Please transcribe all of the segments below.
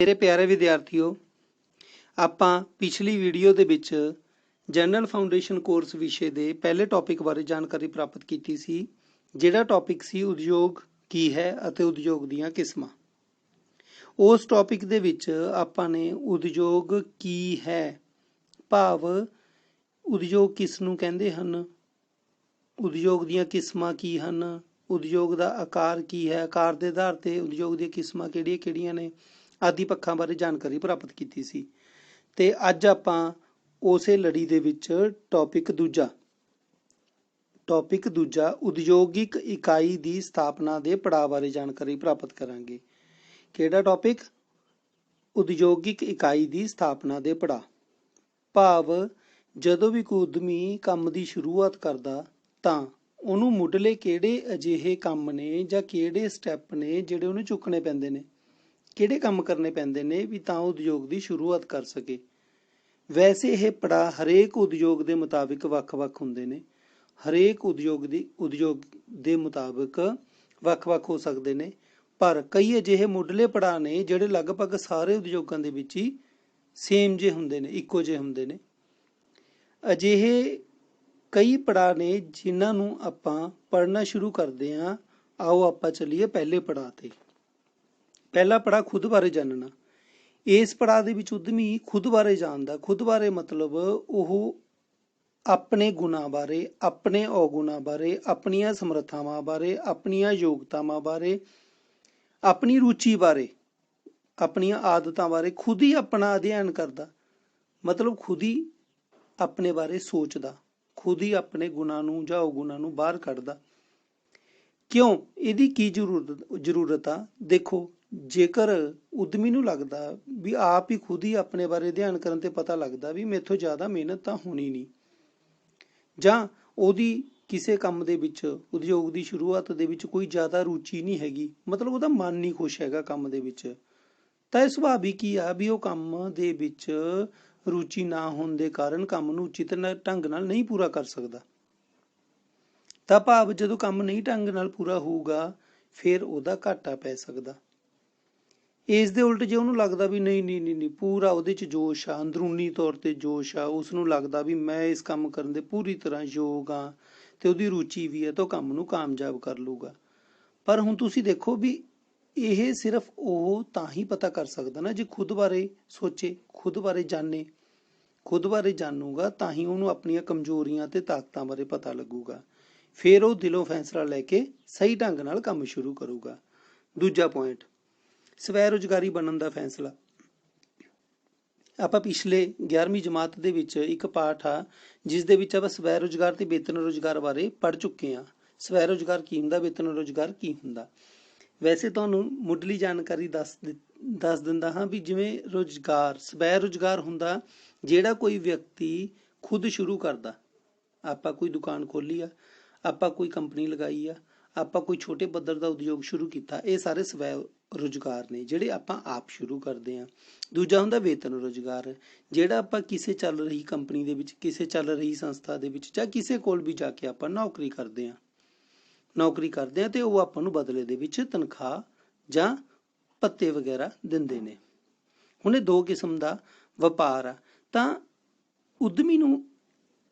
ਮੇਰੇ ਪਿਆਰੇ ਵਿਦਿਆਰਥੀਓ, ਆਪਾਂ ਪਿਛਲੀ ਵੀਡੀਓ ਦੇ ਵਿੱਚ ਜਨਰਲ ਫਾਊਂਡੇਸ਼ਨ ਕੋਰਸ ਵਿਸ਼ੇ ਦੇ ਪਹਿਲੇ ਟੌਪਿਕ ਬਾਰੇ ਜਾਣਕਾਰੀ ਪ੍ਰਾਪਤ ਕੀਤੀ ਸੀ, ਜਿਹੜਾ ਟੌਪਿਕ ਸੀ ਉਦਯੋਗ ਕੀ ਹੈ ਅਤੇ ਉਦਯੋਗ ਦੀਆਂ ਕਿਸਮਾਂ। ਉਸ ਟੌਪਿਕ ਦੇ ਵਿੱਚ ਆਪਾਂ ਨੇ ਉਦਯੋਗ ਕੀ ਹੈ, ਭਾਵ ਉਦਯੋਗ ਕਿਸ ਨੂੰ ਕਹਿੰਦੇ ਹਨ, ਉਦਯੋਗ ਦੀਆਂ ਕਿਸਮਾਂ ਕੀ ਹਨ, ਉਦਯੋਗ ਦਾ ਆਕਾਰ ਕੀ ਹੈ, ਆਕਾਰ ਦੇ ਆਧਾਰ ਤੇ ਉਦਯੋਗ ਦੀਆਂ ਕਿਸਮਾਂ ਕਿਹੜੀਆਂ-ਕਿਹੜੀਆਂ ਨੇ ਆਦਿ ਪੱਖਾਂ ਬਾਰੇ ਜਾਣਕਾਰੀ ਪ੍ਰਾਪਤ ਕੀਤੀ ਸੀ। ਤੇ ਅੱਜ ਆਪਾਂ ਉਸੇ ਲੜੀ ਦੇ ਵਿੱਚ ਟੌਪਿਕ ਦੂਜਾ ਉਦਯੋਗਿਕ ਇਕਾਈ ਦੀ ਸਥਾਪਨਾ ਦੇ ਪੜਾਅ ਬਾਰੇ ਜਾਣਕਾਰੀ ਪ੍ਰਾਪਤ ਕਰਾਂਗੇ। ਕਿਹੜਾ ਟੌਪਿਕ? ਉਦਯੋਗਿਕ ਇਕਾਈ ਦੀ ਸਥਾਪਨਾ ਦੇ ਪੜਾਅ। ਭਾਵ ਜਦੋਂ ਵੀ ਕੋਈ ਉਦਮੀ ਕੰਮ ਦੀ ਸ਼ੁਰੂਆਤ ਕਰਦਾ ਤਾਂ ਉਹਨੂੰ ਮੁੱਢਲੇ ਕਿਹੜੇ ਅਜਿਹੇ ਕੰਮ ਨੇ ਜਾਂ ਕਿਹੜੇ ਸਟੈਪ ਨੇ ਜਿਹੜੇ ਉਹਨੂੰ ਚੁੱਕਣੇ ਪੈਂਦੇ ਨੇ, ਕਿਹੜੇ ਕੰਮ ਕਰਨੇ ਪੈਂਦੇ ਨੇ ਵੀ ਤਾਂ ਉਦਯੋਗ ਦੀ ਸ਼ੁਰੂਆਤ ਕਰ ਸਕੇ। ਵੈਸੇ ਇਹ ਪੜਾਅ ਹਰੇਕ ਉਦਯੋਗ ਦੇ ਮੁਤਾਬਿਕ ਵੱਖ-ਵੱਖ ਹੁੰਦੇ ਨੇ, ਹਰੇਕ ਉਦਯੋਗ ਦੇ ਮੁਤਾਬਿਕ ਵੱਖ-ਵੱਖ ਹੋ ਸਕਦੇ ਨੇ, ਪਰ ਕਈ ਅਜਿਹੇ ਮੁੱਢਲੇ ਪੜਾਅ ਨੇ ਜਿਹੜੇ ਲਗਭਗ ਸਾਰੇ ਉਦਯੋਗਾਂ ਦੇ ਵਿੱਚ ਹੀ ਸੇਮ ਜਿਹੇ ਹੁੰਦੇ ਨੇ, ਇੱਕੋ ਜਿਹੇ ਹੁੰਦੇ ਨੇ। ਅਜਿਹੇ ਕਈ ਪੜਾਅ ਨੇ ਜਿਨ੍ਹਾਂ ਨੂੰ ਆਪਾਂ ਪੜ੍ਹਨਾ ਸ਼ੁਰੂ ਕਰਦੇ ਹਾਂ। ਆਓ ਆਪਾਂ ਚੱਲੀਏ ਪਹਿਲੇ ਪੜਾਅ ਤੇ। ਪਹਿਲਾ ਪੜਾਅ ਖੁਦ ਬਾਰੇ ਜਾਣਨਾ। ਇਸ ਪੜਾਅ ਦੇ ਵਿੱਚ ਉਦਮੀ ਖੁਦ ਬਾਰੇ ਜਾਣਦਾ। ਖੁਦ ਬਾਰੇ ਮਤਲਬ ਉਹ ਆਪਣੇ ਗੁਣਾਂ ਬਾਰੇ, ਆਪਣੇ ਔਗੁਣਾਂ ਬਾਰੇ, ਆਪਣੀਆਂ ਸਮਰੱਥਾਵਾਂ ਬਾਰੇ, ਆਪਣੀਆਂ ਯੋਗਤਾਵਾਂ ਬਾਰੇ, ਆਪਣੀ ਰੁਚੀ ਬਾਰੇ, ਆਪਣੀਆਂ ਆਦਤਾਂ ਬਾਰੇ ਖੁਦ ਹੀ ਆਪਣਾ ਅਧਿਐਨ ਕਰਦਾ। ਮਤਲਬ ਖੁਦ ਹੀ ਆਪਣੇ ਬਾਰੇ ਸੋਚਦਾ, ਖੁਦ ਹੀ ਆਪਣੇ ਗੁਣਾਂ ਨੂੰ ਜਾਂ ਔਗੁਣਾਂ ਨੂੰ ਬਾਹਰ ਕੱਢਦਾ। ਕਿਉਂ? ਇਹਦੀ ਕੀ ਜ਼ਰੂਰਤ ਆ? ਦੇਖੋ, ਜੇਕਰ ਉਦਮੀ ਨੂੰ ਲੱਗਦਾ ਵੀ ਆਪ ਹੀ ਖੁਦ ਹੀ ਆਪਣੇ ਬਾਰੇ ਅਧਿਐਨ ਕਰਨ ਤੇ ਪਤਾ ਲੱਗਦਾ ਵੀ ਮੇਥੋਂ ਜ਼ਿਆਦਾ ਮਿਹਨਤ ਤਾਂ ਹੋਣੀ ਨਹੀਂ, ਜਾਂ ਉਹਦੀ ਕਿਸੇ ਕੰਮ ਦੇ ਵਿੱਚ, ਉਦਯੋਗ ਦੀ ਸ਼ੁਰੂਆਤ ਦੇ ਵਿੱਚ ਕੋਈ ਜ਼ਿਆਦਾ ਰੁਚੀ ਨਹੀਂ ਹੈਗੀ, ਮਤਲਬ ਉਹਦਾ ਮਨ ਨਹੀਂ ਖੁਸ਼ ਹੈਗਾ ਕੰਮ ਦੇ ਵਿੱਚ, ਤਾਂ ਇਹ ਸੁਭਾਵਿਕ ਹੀ ਆ ਵੀ ਉਹ ਕੰਮ ਦੇ ਵਿੱਚ ਰੁਚੀ ਨਾ ਹੋਣ ਦੇ ਕਾਰਨ ਕੰਮ ਨੂੰ ਉਚਿਤ ਢੰਗ ਨਾਲ ਨਹੀਂ ਪੂਰਾ ਕਰ ਸਕਦਾ। ਤਾਂ ਭਾਵ ਜਦੋਂ ਕੰਮ ਨਹੀਂ ਢੰਗ ਨਾਲ ਪੂਰਾ ਹੋਊਗਾ ਫਿਰ ਉਹਦਾ ਘਾਟਾ ਪੈ ਸਕਦਾ। ਇਸ ਦੇ ਉਲਟ ਜੇ ਉਹਨੂੰ ਲੱਗਦਾ ਵੀ ਨਹੀਂ ਪੂਰਾ ਉਹਦੇ 'ਚ ਜੋਸ਼ ਆ, ਅੰਦਰੂਨੀ ਤੌਰ ਤੇ ਜੋਸ਼ ਆ, ਉਸ ਨੂੰ ਲੱਗਦਾ ਵੀ ਮੈਂ ਇਸ ਕੰਮ ਕਰਨ ਦੇ ਪੂਰੀ ਤਰ੍ਹਾਂ ਯੋਗ ਆ ਤੇ ਉਹਦੀ ਰੁਚੀ ਵੀ ਹੈ, ਤਾਂ ਉਹ ਕੰਮ ਨੂੰ ਕਾਮਯਾਬ ਕਰ ਲੂਗਾ। ਪਰ ਹੁਣ ਤੁਸੀਂ ਦੇਖੋ ਵੀ ਇਹ ਸਿਰਫ ਉਹ ਤਾਂ ਹੀ ਪਤਾ ਕਰ ਸਕਦਾ ਨਾ ਜੇ ਖੁਦ ਬਾਰੇ ਸੋਚੇ, ਖੁਦ ਬਾਰੇ ਜਾਣੇ। ਖੁਦ ਬਾਰੇ ਜਾਣੂਗਾ ਤਾਂ ਹੀ ਉਹਨੂੰ ਆਪਣੀਆਂ ਕਮਜ਼ੋਰੀਆਂ ਤੇ ਤਾਕਤਾਂ ਬਾਰੇ ਪਤਾ ਲੱਗੂਗਾ। ਫਿਰ ਉਹ ਦਿਲੋਂ ਫੈਸਲਾ ਲੈ ਕੇ ਸਹੀ ਢੰਗ ਨਾਲ ਕੰਮ ਸ਼ੁਰੂ ਕਰੂਗਾ। ਦੂਜਾ ਪੁਆਇੰਟ, ਸਵੈ ਰੁਜ਼ਗਾਰੀ ਬਣਨ ਦਾ ਫੈਸਲਾ। ਆਪਾਂ ਪਿਛਲੇ 11ਵੀਂ ਜਮਾਤ ਦੇ ਵਿੱਚ ਇੱਕ ਪਾਠ ਆ ਜਿਸ ਦੇ ਵਿੱਚ ਆਪਾਂ ਸਵੈ ਰੁਜ਼ਗਾਰ ਤੇ ਵੇਤਨ ਰੁਜ਼ਗਾਰ ਬਾਰੇ ਪੜ੍ਹ ਚੁੱਕੇ ਹਾਂ। ਸਵੈ ਰੁਜ਼ਗਾਰ ਕੀ ਹੁੰਦਾ, ਵੇਤਨ ਰੁਜ਼ਗਾਰ ਕੀ ਹੁੰਦਾ। ਵੈਸੇ ਤੁਹਾਨੂੰ ਮੁੱਢਲੀ ਜਾਣਕਾਰੀ ਦੱਸ ਦਿੰਦਾ ਹਾਂ ਵੀ ਜਿਵੇਂ ਰੁਜ਼ਗਾਰ, ਸਵੈ ਰੁਜ਼ਗਾਰ ਹੁੰਦਾ ਜਿਹੜਾ ਕੋਈ ਵਿਅਕਤੀ ਖੁਦ ਸ਼ੁਰੂ ਕਰਦਾ। ਆਪਾਂ ਕੋਈ ਦੁਕਾਨ ਖੋਲ੍ਹੀ ਆ, ਆਪਾਂ ਕੋਈ ਕੰਪਨੀ ਲਗਾਈ ਆ, ਆਪਾਂ ਕੋਈ ਛੋਟੇ ਪੱਧਰ ਦਾ ਉਦਯੋਗ ਸ਼ੁਰੂ ਕੀਤਾ, ਇਹ ਸਾਰੇ ਸਵੈ ਰੁਜ਼ਗਾਰ ਨੇ ਜਿਹੜੇ ਆਪਾਂ ਆਪ ਸ਼ੁਰੂ ਕਰਦੇ ਹਾਂ। ਦੂਜਾ ਹੁੰਦਾ ਵੇਤਨ ਰੁਜ਼ਗਾਰ, ਜਿਹੜਾ ਆਪਾਂ ਕਿਸੇ ਚੱਲ ਰਹੀ ਕੰਪਨੀ ਦੇ ਵਿੱਚ, ਕਿਸੇ ਚੱਲ ਰਹੀ ਸੰਸਥਾ ਦੇ ਵਿੱਚ ਜਾਂ ਕਿਸੇ ਕੋਲ ਵੀ ਜਾ ਕੇ ਆਪਾਂ ਨੌਕਰੀ ਕਰਦੇ ਹਾਂ ਤੇ ਉਹ ਆਪਾਂ ਨੂੰ ਬਦਲੇ ਦੇ ਵਿੱਚ ਤਨਖਾਹ ਜਾਂ ਭੱਤੇ ਵਗੈਰਾ ਦਿੰਦੇ ਨੇ। ਹੁਣ ਇਹ ਦੋ ਕਿਸਮ ਦਾ ਵਪਾਰ ਆ। ਤਾਂ ਉਦਮੀ ਨੂੰ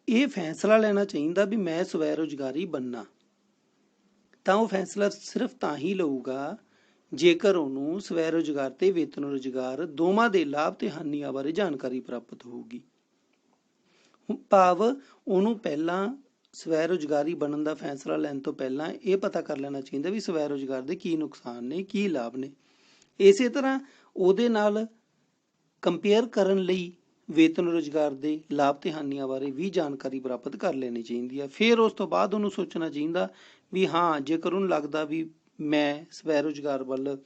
ਇਹ ਫੈਸਲਾ ਲੈਣਾ ਚਾਹੀਦਾ ਵੀ ਮੈਂ ਸਵੈ ਰੁਜ਼ਗਾਰੀ ਬਣਨਾ। ਤਾਂ ਉਹ ਫੈਸਲਾ ਸਿਰਫ ਤਾਂ ਹੀ ਲਊਗਾ ਜੇਕਰ ਉਹਨੂੰ ਸਵੈ ਰੁਜ਼ਗਾਰ ਤੇ ਵੇਤਨ ਰੁਜ਼ਗਾਰ ਦੋਵਾਂ ਦੇ ਲਾਭ ਤੇ ਹਾਨੀਆਂ ਬਾਰੇ ਜਾਣਕਾਰੀ ਪ੍ਰਾਪਤ ਹੋਊਗੀ। ਭਾਵ ਉਹਨੂੰ ਪਹਿਲਾਂ ਸਵੈ ਰੁਜ਼ਗਾਰੀ ਬਣਨ ਦਾ ਫੈਸਲਾ ਲੈਣ ਤੋਂ ਪਹਿਲਾਂ ਇਹ ਪਤਾ ਕਰ ਲੈਣਾ ਚਾਹੀਦਾ ਵੀ ਸਵੈ ਰੁਜ਼ਗਾਰ ਦੇ ਕੀ ਨੁਕਸਾਨ ਨੇ, ਕੀ ਲਾਭ ਨੇ। ਇਸੇ ਤਰ੍ਹਾਂ ਉਹਦੇ ਨਾਲ ਕੰਪੇਅਰ ਕਰਨ ਲਈ ਵੇਤਨ ਰੁਜ਼ਗਾਰ ਦੇ ਲਾਭ ਤੇ ਹਾਨੀਆਂ ਬਾਰੇ ਵੀ ਜਾਣਕਾਰੀ ਪ੍ਰਾਪਤ ਕਰ ਲੈਣੀ ਚਾਹੀਦੀ ਆ। ਫਿਰ ਉਸ ਤੋਂ ਬਾਅਦ ਉਹਨੂੰ ਸੋਚਣਾ ਚਾਹੀਦਾ ਵੀ ਹਾਂ, ਜੇਕਰ ਉਹਨੂੰ ਲੱਗਦਾ ਵੀ ਮੈਂ ਸਵੈ ਰੁਜ਼ਗਾਰ ਵੱਲ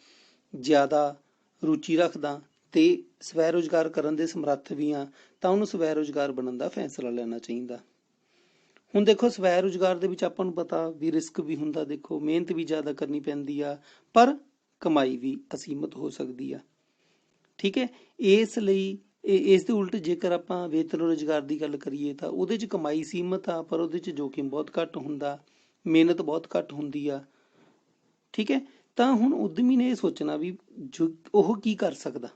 ਜ਼ਿਆਦਾ ਰੁਚੀ ਰੱਖਦਾ ਤੇ ਸਵੈ ਰੁਜ਼ਗਾਰ ਕਰਨ ਦੇ ਸਮਰੱਥ ਵੀ ਹਾਂ, ਤਾਂ ਉਹਨੂੰ ਸਵੈ ਰੁਜ਼ਗਾਰ ਬਣਨ ਦਾ ਫੈਸਲਾ ਲੈਣਾ ਚਾਹੀਦਾ। ਹੁਣ ਦੇਖੋ, ਸਵੈ ਰੁਜ਼ਗਾਰ ਦੇ ਵਿੱਚ ਆਪਾਂ ਨੂੰ ਪਤਾ ਵੀ ਰਿਸਕ ਵੀ ਹੁੰਦਾ। ਦੇਖੋ, ਮਿਹਨਤ ਵੀ ਜ਼ਿਆਦਾ ਕਰਨੀ ਪੈਂਦੀ ਆ, ਪਰ ਕਮਾਈ ਵੀ ਅਸੀਮਤ ਹੋ ਸਕਦੀ ਆ। ਠੀਕ ਹੈ, ਇਸ ਲਈ ਇਸ ਦੇ ਉਲਟ ਜੇਕਰ ਆਪਾਂ ਵੇਤਨ ਰੁਜ਼ਗਾਰ ਦੀ ਗੱਲ ਕਰੀਏ ਤਾਂ ਉਹਦੇ 'ਚ ਕਮਾਈ ਸੀਮਤ ਆ, ਪਰ ਉਹਦੇ 'ਚ ਜੋਖਿਮ ਬਹੁਤ ਘੱਟ ਹੁੰਦਾ, ਮਿਹਨਤ ਬਹੁਤ ਘੱਟ ਹੁੰਦੀ ਆ। ਠੀਕ ਹੈ, ਤਾਂ ਹੁਣ ਉਦਮੀ ਨੇ ਇਹ ਸੋਚਣਾ ਵੀ ਉਹ ਕੀ ਕਰ ਸਕਦਾ।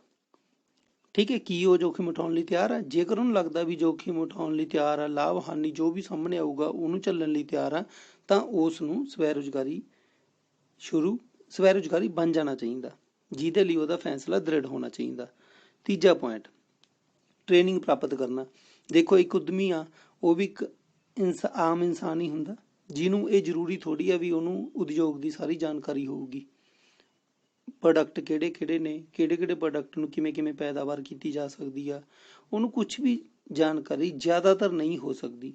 ਠੀਕ ਹੈ। ਕੀ ਉਹ ਜੋਖਿਮ ਉਠਾਉਣ ਲਈ ਤਿਆਰ ਆ? ਜੇਕਰ ਉਹਨੂੰ ਲੱਗਦਾ ਵੀ ਜੋਖਿਮ ਉਠਾਉਣ ਲਈ ਤਿਆਰ ਆ, ਲਾਭ ਹਾਨੀ ਜੋ ਵੀ ਸਾਹਮਣੇ ਆਊਗਾ ਉਹਨੂੰ ਝੱਲਣ ਲਈ ਤਿਆਰ ਆ, ਤਾਂ ਉਸ ਨੂੰ ਸਵੈ ਰੁਜ਼ਗਾਰੀ ਬਣ ਜਾਣਾ ਚਾਹੀਦਾ, ਜਿਹਦੇ ਲਈ ਉਹਦਾ ਫੈਸਲਾ ਦ੍ਰਿੜ ਹੋਣਾ ਚਾਹੀਦਾ। ਤੀਜਾ ਪੁਆਇੰਟ, ਟ੍ਰੇਨਿੰਗ ਪ੍ਰਾਪਤ ਕਰਨਾ। ਦੇਖੋ, ਇੱਕ ਉਦਮੀ ਆ, ਉਹ ਵੀ ਇੱਕ ਆਮ ਇਨਸਾਨ ਹੀ ਹੁੰਦਾ, ਜਿਹਨੂੰ ਇਹ ਜ਼ਰੂਰੀ ਥੋੜ੍ਹੀ ਆ ਵੀ ਉਹਨੂੰ ਉਦਯੋਗ ਦੀ ਸਾਰੀ ਜਾਣਕਾਰੀ ਹੋਊਗੀ। ਪ੍ਰੋਡਕਟ ਕਿਹੜੇ ਕਿਹੜੇ ਨੇ, ਕਿਹੜੇ ਕਿਹੜੇ ਪ੍ਰੋਡਕਟ ਨੂੰ ਕਿਵੇਂ ਕਿਵੇਂ ਪੈਦਾਵਾਰ ਕੀਤੀ ਜਾ ਸਕਦੀ ਆ, ਉਹਨੂੰ ਕੁਝ ਵੀ ਜਾਣਕਾਰੀ ਜ਼ਿਆਦਾਤਰ ਨਹੀਂ ਹੋ ਸਕਦੀ।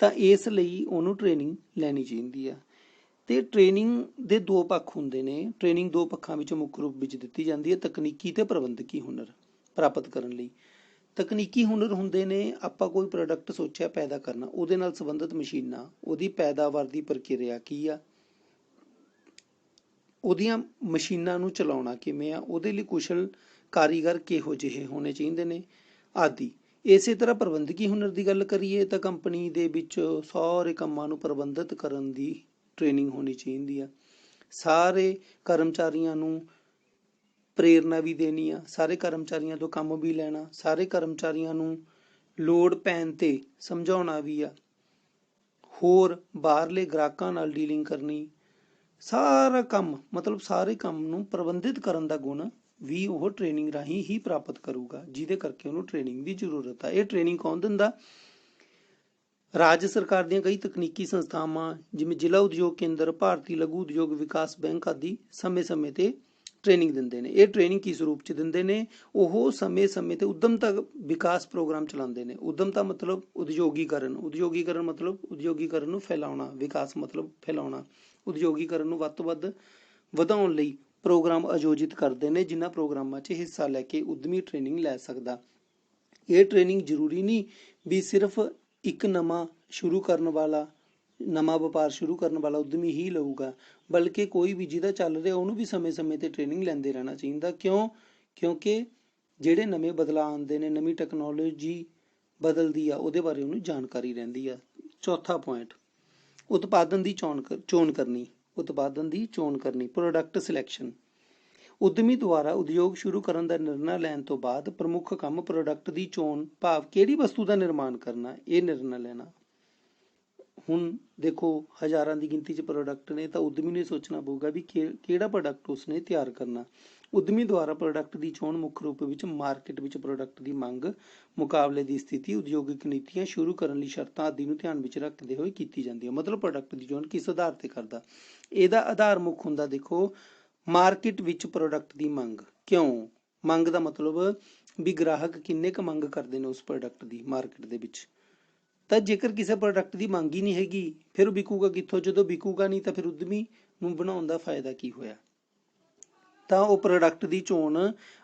ਤਾਂ ਇਸ ਲਈ ਉਹਨੂੰ ਟ੍ਰੇਨਿੰਗ ਲੈਣੀ ਚਾਹੀਦੀ ਆ। ਤੇ ਟ੍ਰੇਨਿੰਗ ਦੇ ਦੋ ਪੱਖ ਹੁੰਦੇ ਨੇ। ਟ੍ਰੇਨਿੰਗ ਦੋ ਪੱਖਾਂ ਵਿੱਚ ਮੁੱਖ ਰੂਪ ਵਿੱਚ ਦਿੱਤੀ ਜਾਂਦੀ ਹੈ, ਤਕਨੀਕੀ ਤੇ ਪ੍ਰਬੰਧਕੀ ਹੁਨਰ ਪ੍ਰਾਪਤ ਕਰਨ ਲਈ। ਤਕਨੀਕੀ ਹੁਨਰ ਹੁੰਦੇ ਨੇ, ਆਪਾਂ ਕੋਈ ਪ੍ਰੋਡਕਟ ਸੋਚਿਆ ਪੈਦਾ ਕਰਨਾ, ਉਹਦੇ ਨਾਲ ਸੰਬੰਧਿਤ ਮਸ਼ੀਨਾਂ, ਉਹਦੀ ਪੈਦਾਵਾਰ ਦੀ ਪ੍ਰਕਿਰਿਆ ਕੀ ਆ, ਉਹਦੀਆਂ ਮਸ਼ੀਨਾਂ ਨੂੰ ਚਲਾਉਣਾ ਕਿਵੇਂ ਆ, ਉਹਦੇ ਲਈ ਕੁਸ਼ਲ ਕਾਰੀਗਰ ਕਿਹੋ ਜਿਹੇ ਹੋਣੇ ਚਾਹੀਦੇ ਨੇ ਆਦਿ। ਇਸੇ ਤਰ੍ਹਾਂ ਪ੍ਰਬੰਧਕੀ ਹੁਨਰ ਦੀ ਗੱਲ ਕਰੀਏ ਤਾਂ ਕੰਪਨੀ ਦੇ ਵਿੱਚ ਸਾਰੇ ਕੰਮਾਂ ਨੂੰ ਪ੍ਰਬੰਧਿਤ ਕਰਨ ਦੀ ਟ੍ਰੇਨਿੰਗ ਹੋਣੀ ਚਾਹੀਦੀ ਆ। ਸਾਰੇ ਕਰਮਚਾਰੀਆਂ ਨੂੰ ਪ੍ਰੇਰਨਾ ਵੀ ਦੇਣੀ ਆ, ਸਾਰੇ ਕਰਮਚਾਰੀਆਂ ਤੋਂ ਕੰਮ ਵੀ ਲੈਣਾ, ਸਾਰੇ ਕਰਮਚਾਰੀਆਂ ਨੂੰ ਲੋੜ ਪੈਣ 'ਤੇ ਸਮਝਾਉਣਾ ਵੀ ਆ, ਹੋਰ ਬਾਹਰਲੇ ਗ੍ਰਾਹਕਾਂ ਨਾਲ ਡੀਲਿੰਗ ਕਰਨੀ, ਸਾਰਾ ਕੰਮ, ਮਤਲਬ ਸਾਰੇ ਕੰਮ ਨੂੰ ਪ੍ਰਬੰਧਿਤ ਕਰਨ ਦਾ ਗੁਣ ਵੀ ਉਹ ਟ੍ਰੇਨਿੰਗ ਰਾਹੀਂ ਹੀ ਪ੍ਰਾਪਤ ਕਰੂਗਾ, ਜਿਹਦੇ ਕਰਕੇ ਉਹਨੂੰ ਟ੍ਰੇਨਿੰਗ ਦੀ ਜ਼ਰੂਰਤ ਆ। ਇਹ ਟ੍ਰੇਨਿੰਗ ਕੌਣ ਦਿੰਦਾ? ਰਾਜ ਸਰਕਾਰ ਦੀਆਂ ਕਈ ਤਕਨੀਕੀ ਸੰਸਥਾਵਾਂ ਜਿਵੇਂ ਜ਼ਿਲ੍ਹਾ ਉਦਯੋਗ ਕੇਂਦਰ, ਭਾਰਤੀ ਲਘੂ ਉਦਯੋਗ ਵਿਕਾਸ ਬੈਂਕ ਆਦਿ ਸਮੇਂ-ਸਮੇਂ ਤੇ ਟ੍ਰੇਨਿੰਗ ਦਿੰਦੇ ਨੇ। ਇਹ ਟ੍ਰੇਨਿੰਗ ਕਿਸ ਰੂਪ 'ਚ ਦਿੰਦੇ ਨੇ? ਉਹ ਸਮੇਂ-ਸਮੇਂ ਤੇ ਉੱਦਮਤਾ ਵਿਕਾਸ ਪ੍ਰੋਗਰਾਮ ਚਲਾਉਂਦੇ ਨੇ। ਉੱਦਮਤਾ ਮਤਲਬ ਉਦਯੋਗੀਕਰਨ, ਉਦਯੋਗੀਕਰਨ ਮਤਲਬ ਉਦਯੋਗੀਕਰਨ ਨੂੰ ਫੈਲਾਉਣਾ, ਵਿਕਾਸ ਮਤਲਬ ਫੈਲਾਉਣਾ। ਉਦਯੋਗੀਕਰਨ ਨੂੰ ਵੱਧ ਤੋਂ ਵੱਧ ਵਧਾਉਣ ਲਈ ਪ੍ਰੋਗਰਾਮ ਆਯੋਜਿਤ ਕਰਦੇ ਨੇ, ਜਿਨ੍ਹਾਂ ਪ੍ਰੋਗਰਾਮਾਂ 'ਚ ਹਿੱਸਾ ਲੈ ਕੇ ਉਦਮੀ ਟ੍ਰੇਨਿੰਗ ਲੈ ਸਕਦਾ। ਇਹ ਟ੍ਰੇਨਿੰਗ ਜ਼ਰੂਰੀ ਨਹੀਂ ਵੀ ਸਿਰਫ ਇੱਕ ਨਵਾਂ ਵਪਾਰ ਸ਼ੁਰੂ ਕਰਨ ਵਾਲਾ ਉਦਮੀ ਹੀ ਲਊਗਾ, ਬਲਕਿ ਕੋਈ ਵੀ ਜਿਹਦਾ ਚੱਲ ਰਿਹਾ ਉਹਨੂੰ ਵੀ ਸਮੇਂ-ਸਮੇਂ ਤੇ ਟ੍ਰੇਨਿੰਗ ਲੈਂਦੇ ਰਹਿਣਾ ਚਾਹੀਦਾ। ਕਿਉਂਕਿ ਜਿਹੜੇ ਨਵੇਂ ਬਦਲਾਅ ਆਉਂਦੇ ਨੇ, ਨਵੀਂ ਟੈਕਨੋਲੋਜੀ ਬਦਲਦੀ ਆ, ਉਹਦੇ ਬਾਰੇ ਉਹਨੂੰ ਜਾਣਕਾਰੀ ਰਹਿੰਦੀ ਆ। ਚੌਥਾ ਪੁਆਇੰਟ, ਉਤਪਾਦਨ ਦੀ ਚੋਣ ਕਰਨੀ, ਪ੍ਰੋਡਕਟ ਸਿਲੈਕਸ਼ਨ। ਉਦਮੀ ਦੁਆਰਾ ਉਦਯੋਗ ਸ਼ੁਰੂ ਕਰਨ ਦਾ ਨਿਰਣਾ ਲੈਣ ਤੋਂ ਬਾਅਦ ਪ੍ਰਮੁੱਖ ਕੰਮ ਪ੍ਰੋਡਕਟ ਦੀ ਚੋਣ, ਭਾਵ ਕਿਹੜੀ ਵਸਤੂ ਦਾ ਨਿਰਮਾਣ ਕਰਨਾ, ਇਹ ਨਿਰਣਾ ਲੈਣਾ। ਹੁਣ ਦੇਖੋ, ਹਜ਼ਾਰਾਂ ਦੀ ਗਿਣਤੀ 'ਚ ਪ੍ਰੋਡਕਟ ਨੇ, ਤਾਂ ਉਦਮੀ ਨੂੰ ਸੋਚਣਾ ਪਊਗਾ ਵੀ ਕਿਹੜਾ ਪ੍ਰੋਡਕਟ ਉਸਨੇ ਤਿਆਰ ਕਰਨਾ। ਉਦਮੀ ਦੁਆਰਾ ਪ੍ਰੋਡਕਟ ਦੀ ਚੋਣ ਮੁੱਖ ਰੂਪ ਵਿੱਚ ਮਾਰਕੀਟ ਵਿੱਚ ਪ੍ਰੋਡਕਟ ਦੀ ਮੰਗ, ਮੁਕਾਬਲੇ ਦੀ ਸਥਿਤੀ, ਉਦਯੋਗਿਕ ਨੀਤੀਆਂ, ਸ਼ੁਰੂ ਕਰਨ ਲਈ ਸ਼ਰਤਾਂ ਆਦਿ ਨੂੰ ਧਿਆਨ ਵਿੱਚ ਰੱਖਦੇ ਹੋਏ ਕੀਤੀ ਜਾਂਦੀ ਹੈ। ਮਤਲਬ ਪ੍ਰੋਡਕਟ ਦੀ ਚੋਣ ਕਿਸ ਆਧਾਰ ਤੇ ਕਰਦਾ? ਇਹਦਾ ਆਧਾਰ ਮੁੱਖ ਹੁੰਦਾ, ਦੇਖੋ, ਮਾਰਕੀਟ ਵਿੱਚ ਪ੍ਰੋਡਕਟ ਦੀ ਮੰਗ। ਕਿਉਂ ਮੰਗ ਦਾ ਮਤਲਬ ਵੀ ਗ੍ਰਾਹਕ ਕਿੰਨੇ ਕੁ ਮੰਗ ਕਰਦੇ ਨੇ ਉਸ ਪ੍ਰੋਡਕਟ ਦੀ ਮਾਰਕੀਟ ਦੇ ਵਿੱਚ। ਤਾਂ ਜੇਕਰ ਕਿਸੇ ਪ੍ਰੋਡਕਟ ਦੀ ਮੰਗ ਹੀ ਨਹੀਂ ਹੈਗੀ, ਫਿਰ ਉਹ ਵਿਕੂਗਾ ਕਿੱਥੋਂ? ਜਦੋਂ ਵਿਕੂਗਾ ਨਹੀਂ ਤਾਂ ਫਿਰ ਉਦਮੀ ਨੂੰ ਬਣਾਉਣ ਦਾ ਫਾਇਦਾ ਕੀ ਹੋਇਆ? ਤਾਂ ਉਹ ਪ੍ਰੋਡਕਟ ਦੀ ਚੋਣ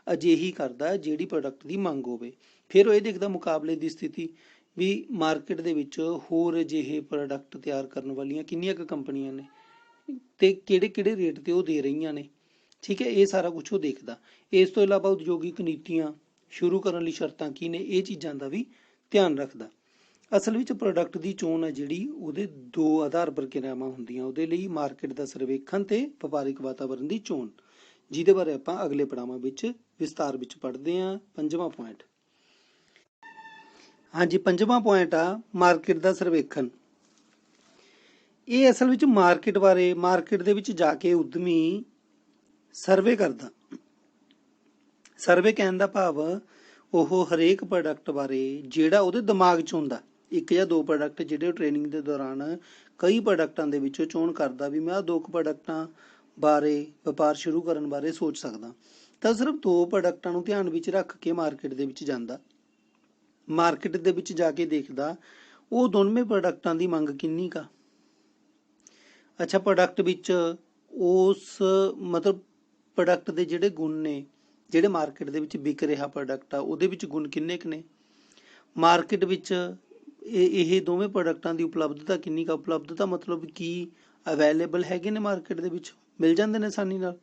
ਅਜਿਹੀ ਕਰਦਾ ਜਿਹੜੀ ਪ੍ਰੋਡਕਟ ਦੀ ਮੰਗ ਹੋਵੇ। ਫਿਰ ਉਹ ਇਹ ਦੇਖਦਾ ਮੁਕਾਬਲੇ ਦੀ ਸਥਿਤੀ, ਵੀ ਮਾਰਕੀਟ ਦੇ ਵਿੱਚ ਹੋਰ ਅਜਿਹੇ ਪ੍ਰੋਡਕਟ ਤਿਆਰ ਕਰਨ ਵਾਲੀਆਂ ਕਿੰਨੀਆਂ ਕੁ ਕੰਪਨੀਆਂ ਨੇ ਤੇ ਕਿਹੜੇ ਕਿਹੜੇ ਰੇਟ ਤੇ ਉਹ ਦੇ ਰਹੀਆਂ ਨੇ। ਠੀਕ ਹੈ, ਇਹ ਸਾਰਾ ਕੁਝ ਉਹ ਦੇਖਦਾ। ਇਸ ਤੋਂ ਇਲਾਵਾ ਉਦਯੋਗਿਕ ਨੀਤੀਆਂ, ਸ਼ੁਰੂ ਕਰਨ ਲਈ ਸ਼ਰਤਾਂ ਕੀ ਨੇ, ਇਹ ਚੀਜ਼ਾਂ ਦਾ ਵੀ ਧਿਆਨ ਰੱਖਦਾ। ਅਸਲ ਵਿੱਚ ਪ੍ਰੋਡਕਟ ਦੀ ਚੋਣ ਹੈ ਜਿਹੜੀ, ਉਹਦੇ ਦੋ ਆਧਾਰ ਪ੍ਰਕਿਰਿਆਵਾਂ ਹੁੰਦੀਆਂ ਉਹਦੇ ਲਈ, ਮਾਰਕੀਟ ਦਾ ਸਰਵੇਖਣ ਤੇ ਵਪਾਰਿਕ ਵਾਤਾਵਰਣ ਦੀ ਚੋਣ, ਜਿਹਦੇ ਬਾਰੇ ਆਪਾਂ ਅਗਲੇ ਪੜਾਵਾਂ ਵਿੱਚ ਵਿਸਤਾਰ ਵਿੱਚ ਪੜ੍ਹਦੇ ਹਾਂ। ਪੰਜਵਾਂ ਪੁਆਇੰਟ, ਹਾਂਜੀ, ਪੰਜਵਾਂ ਪੁਆਇੰਟ ਆ ਮਾਰਕੀਟ ਦਾ ਸਰਵੇਖਣ। ਇਹ ਅਸਲ ਵਿੱਚ ਮਾਰਕੀਟ ਦੇ ਵਿੱਚ ਜਾ ਕੇ ਉਦਮੀ ਸਰਵੇ ਕਰਦਾ। ਸਰਵੇ ਕਹਿਣ ਦਾ ਭਾਵ ਉਹ ਹਰੇਕ ਪ੍ਰੋਡਕਟ ਬਾਰੇ ਜਿਹੜਾ ਉਹਦੇ ਦਿਮਾਗ 'ਚ ਹੁੰਦਾ, ਇੱਕ ਜਾਂ ਦੋ ਪ੍ਰੋਡਕਟ ਜਿਹੜੇ ਟ੍ਰੇਨਿੰਗ ਦੇ ਦੌਰਾਨ ਕਈ ਪ੍ਰੋਡਕਟਾਂ ਦੇ ਵਿੱਚੋਂ ਚੋਣ ਕਰਦਾ ਵੀ ਮੈਂ ਆਹ ਦੋ ਪ੍ਰੋਡਕਟਾਂ ਬਾਰੇ, ਵਪਾਰ ਸ਼ੁਰੂ ਕਰਨ ਬਾਰੇ ਸੋਚ ਸਕਦਾ, ਤਾਂ ਸਿਰਫ ਦੋ ਪ੍ਰੋਡਕਟਾਂ ਨੂੰ ਧਿਆਨ ਵਿੱਚ ਰੱਖ ਕੇ ਮਾਰਕੀਟ ਦੇ ਵਿੱਚ ਜਾਂਦਾ। ਮਾਰਕੀਟ ਦੇ ਵਿੱਚ ਜਾ ਕੇ ਦੇਖਦਾ ਉਹ ਦੋਵੇਂ ਪ੍ਰੋਡਕਟਾਂ ਦੀ ਮੰਗ ਕਿੰਨੀ ਕੁ। ਅੱਛਾ, ਪ੍ਰੋਡਕਟ ਵਿੱਚ ਪ੍ਰੋਡਕਟ ਦੇ ਜਿਹੜੇ ਗੁਣ ਨੇ, ਜਿਹੜੇ ਮਾਰਕੀਟ ਦੇ ਵਿੱਚ ਵਿਕ ਰਿਹਾ ਪ੍ਰੋਡਕਟ ਆ, ਉਹਦੇ ਵਿੱਚ ਗੁਣ ਕਿੰਨੇ ਕੁ ਨੇ। ਮਾਰਕੀਟ ਵਿੱਚ ਇਹ ਦੋਵੇਂ ਪ੍ਰੋਡਕਟਾਂ ਦੀ ਉਪਲਬਧਤਾ ਕਿੰਨੀ ਕੁ। ਉਪਲਬਧਤਾ ਮਤਲਬ ਕੀ ਅਵੇਲੇਬਲ ਹੈਗੇ ਨੇ, ਮਾਰਕੀਟ ਦੇ ਵਿੱਚ ਮਿਲ ਜਾਂਦੇ ਨੇ ਆਸਾਨੀ ਨਾਲ।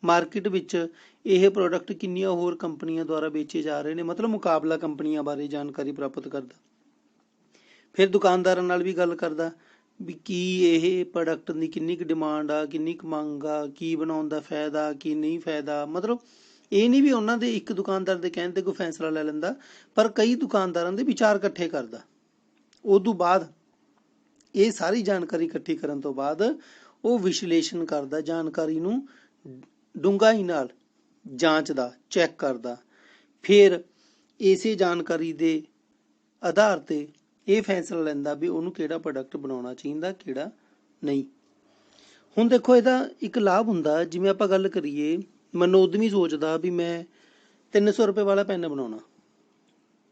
ਮਾਰਕੀਟ ਵਿੱਚ ਇਹ ਪ੍ਰੋਡਕਟ ਕਿੰਨੀਆਂ ਹੋਰ ਕੰਪਨੀਆਂ ਦੁਆਰਾ ਵੇਚੇ ਜਾ ਰਹੇ ਨੇ, ਮਤਲਬ ਮੁਕਾਬਲਾ ਕੰਪਨੀਆਂ ਬਾਰੇ ਜਾਣਕਾਰੀ ਪ੍ਰਾਪਤ ਕਰਦਾ। ਫਿਰ ਦੁਕਾਨਦਾਰਾਂ ਨਾਲ ਵੀ ਗੱਲ ਕਰਦਾ ਵੀ ਕੀ ਇਹ ਪ੍ਰੋਡਕਟ ਦੀ ਕਿੰਨੀ ਕੁ ਡਿਮਾਂਡ ਆ, ਕਿੰਨੀ ਕੁ ਮੰਗ ਆ, ਕੀ ਬਣਾਉਣ ਦਾ ਫਾਇਦਾ, ਕੀ ਨਹੀਂ ਫਾਇਦਾ। ਮਤਲਬ ਇਹ ਨਹੀਂ ਵੀ ਉਹਨਾਂ ਦੇ ਇੱਕ ਦੁਕਾਨਦਾਰ ਦੇ ਕਹਿਣ ਤੇ ਕੋਈ ਫੈਸਲਾ ਲੈ ਲੈਂਦਾ, ਪਰ ਕਈ ਦੁਕਾਨਦਾਰਾਂ ਦੇ ਵਿਚਾਰ ਇਕੱਠੇ ਕਰਦਾ। ਉਦੋਂ ਬਾਅਦ ਇਹ ਸਾਰੀ ਜਾਣਕਾਰੀ ਇਕੱਠੀ ਕਰਨ ਤੋਂ ਬਾਅਦ ਉਹ ਵਿਸ਼ਲੇਸ਼ਣ ਕਰਦਾ, ਜਾਣਕਾਰੀ ਨੂੰ ਡੂੰਘਾਈ ਨਾਲ ਜਾਂਚਦਾ, ਚੈੱਕ ਕਰਦਾ, ਫਿਰ ਇਸੇ ਜਾਣਕਾਰੀ ਦੇ ਆਧਾਰ ਤੇ ਇਹ ਫੈਸਲਾ ਲੈਂਦਾ ਵੀ ਉਹਨੂੰ ਕਿਹੜਾ ਪ੍ਰੋਡਕਟ ਬਣਾਉਣਾ ਚਾਹੀਦਾ, ਕਿਹੜਾ ਨਹੀਂ। ਹੁਣ ਦੇਖੋ, ਇਹਦਾ ਇੱਕ ਲਾਭ ਹੁੰਦਾ, ਜਿਵੇਂ ਆਪਾਂ ਗੱਲ ਕਰੀਏ, ਮਨੋਦਮੀ ਸੋਚਦਾ ਵੀ ਮੈਂ 300 ਰੁਪਏ ਵਾਲਾ ਪੈਨ ਬਣਾਉਣਾ।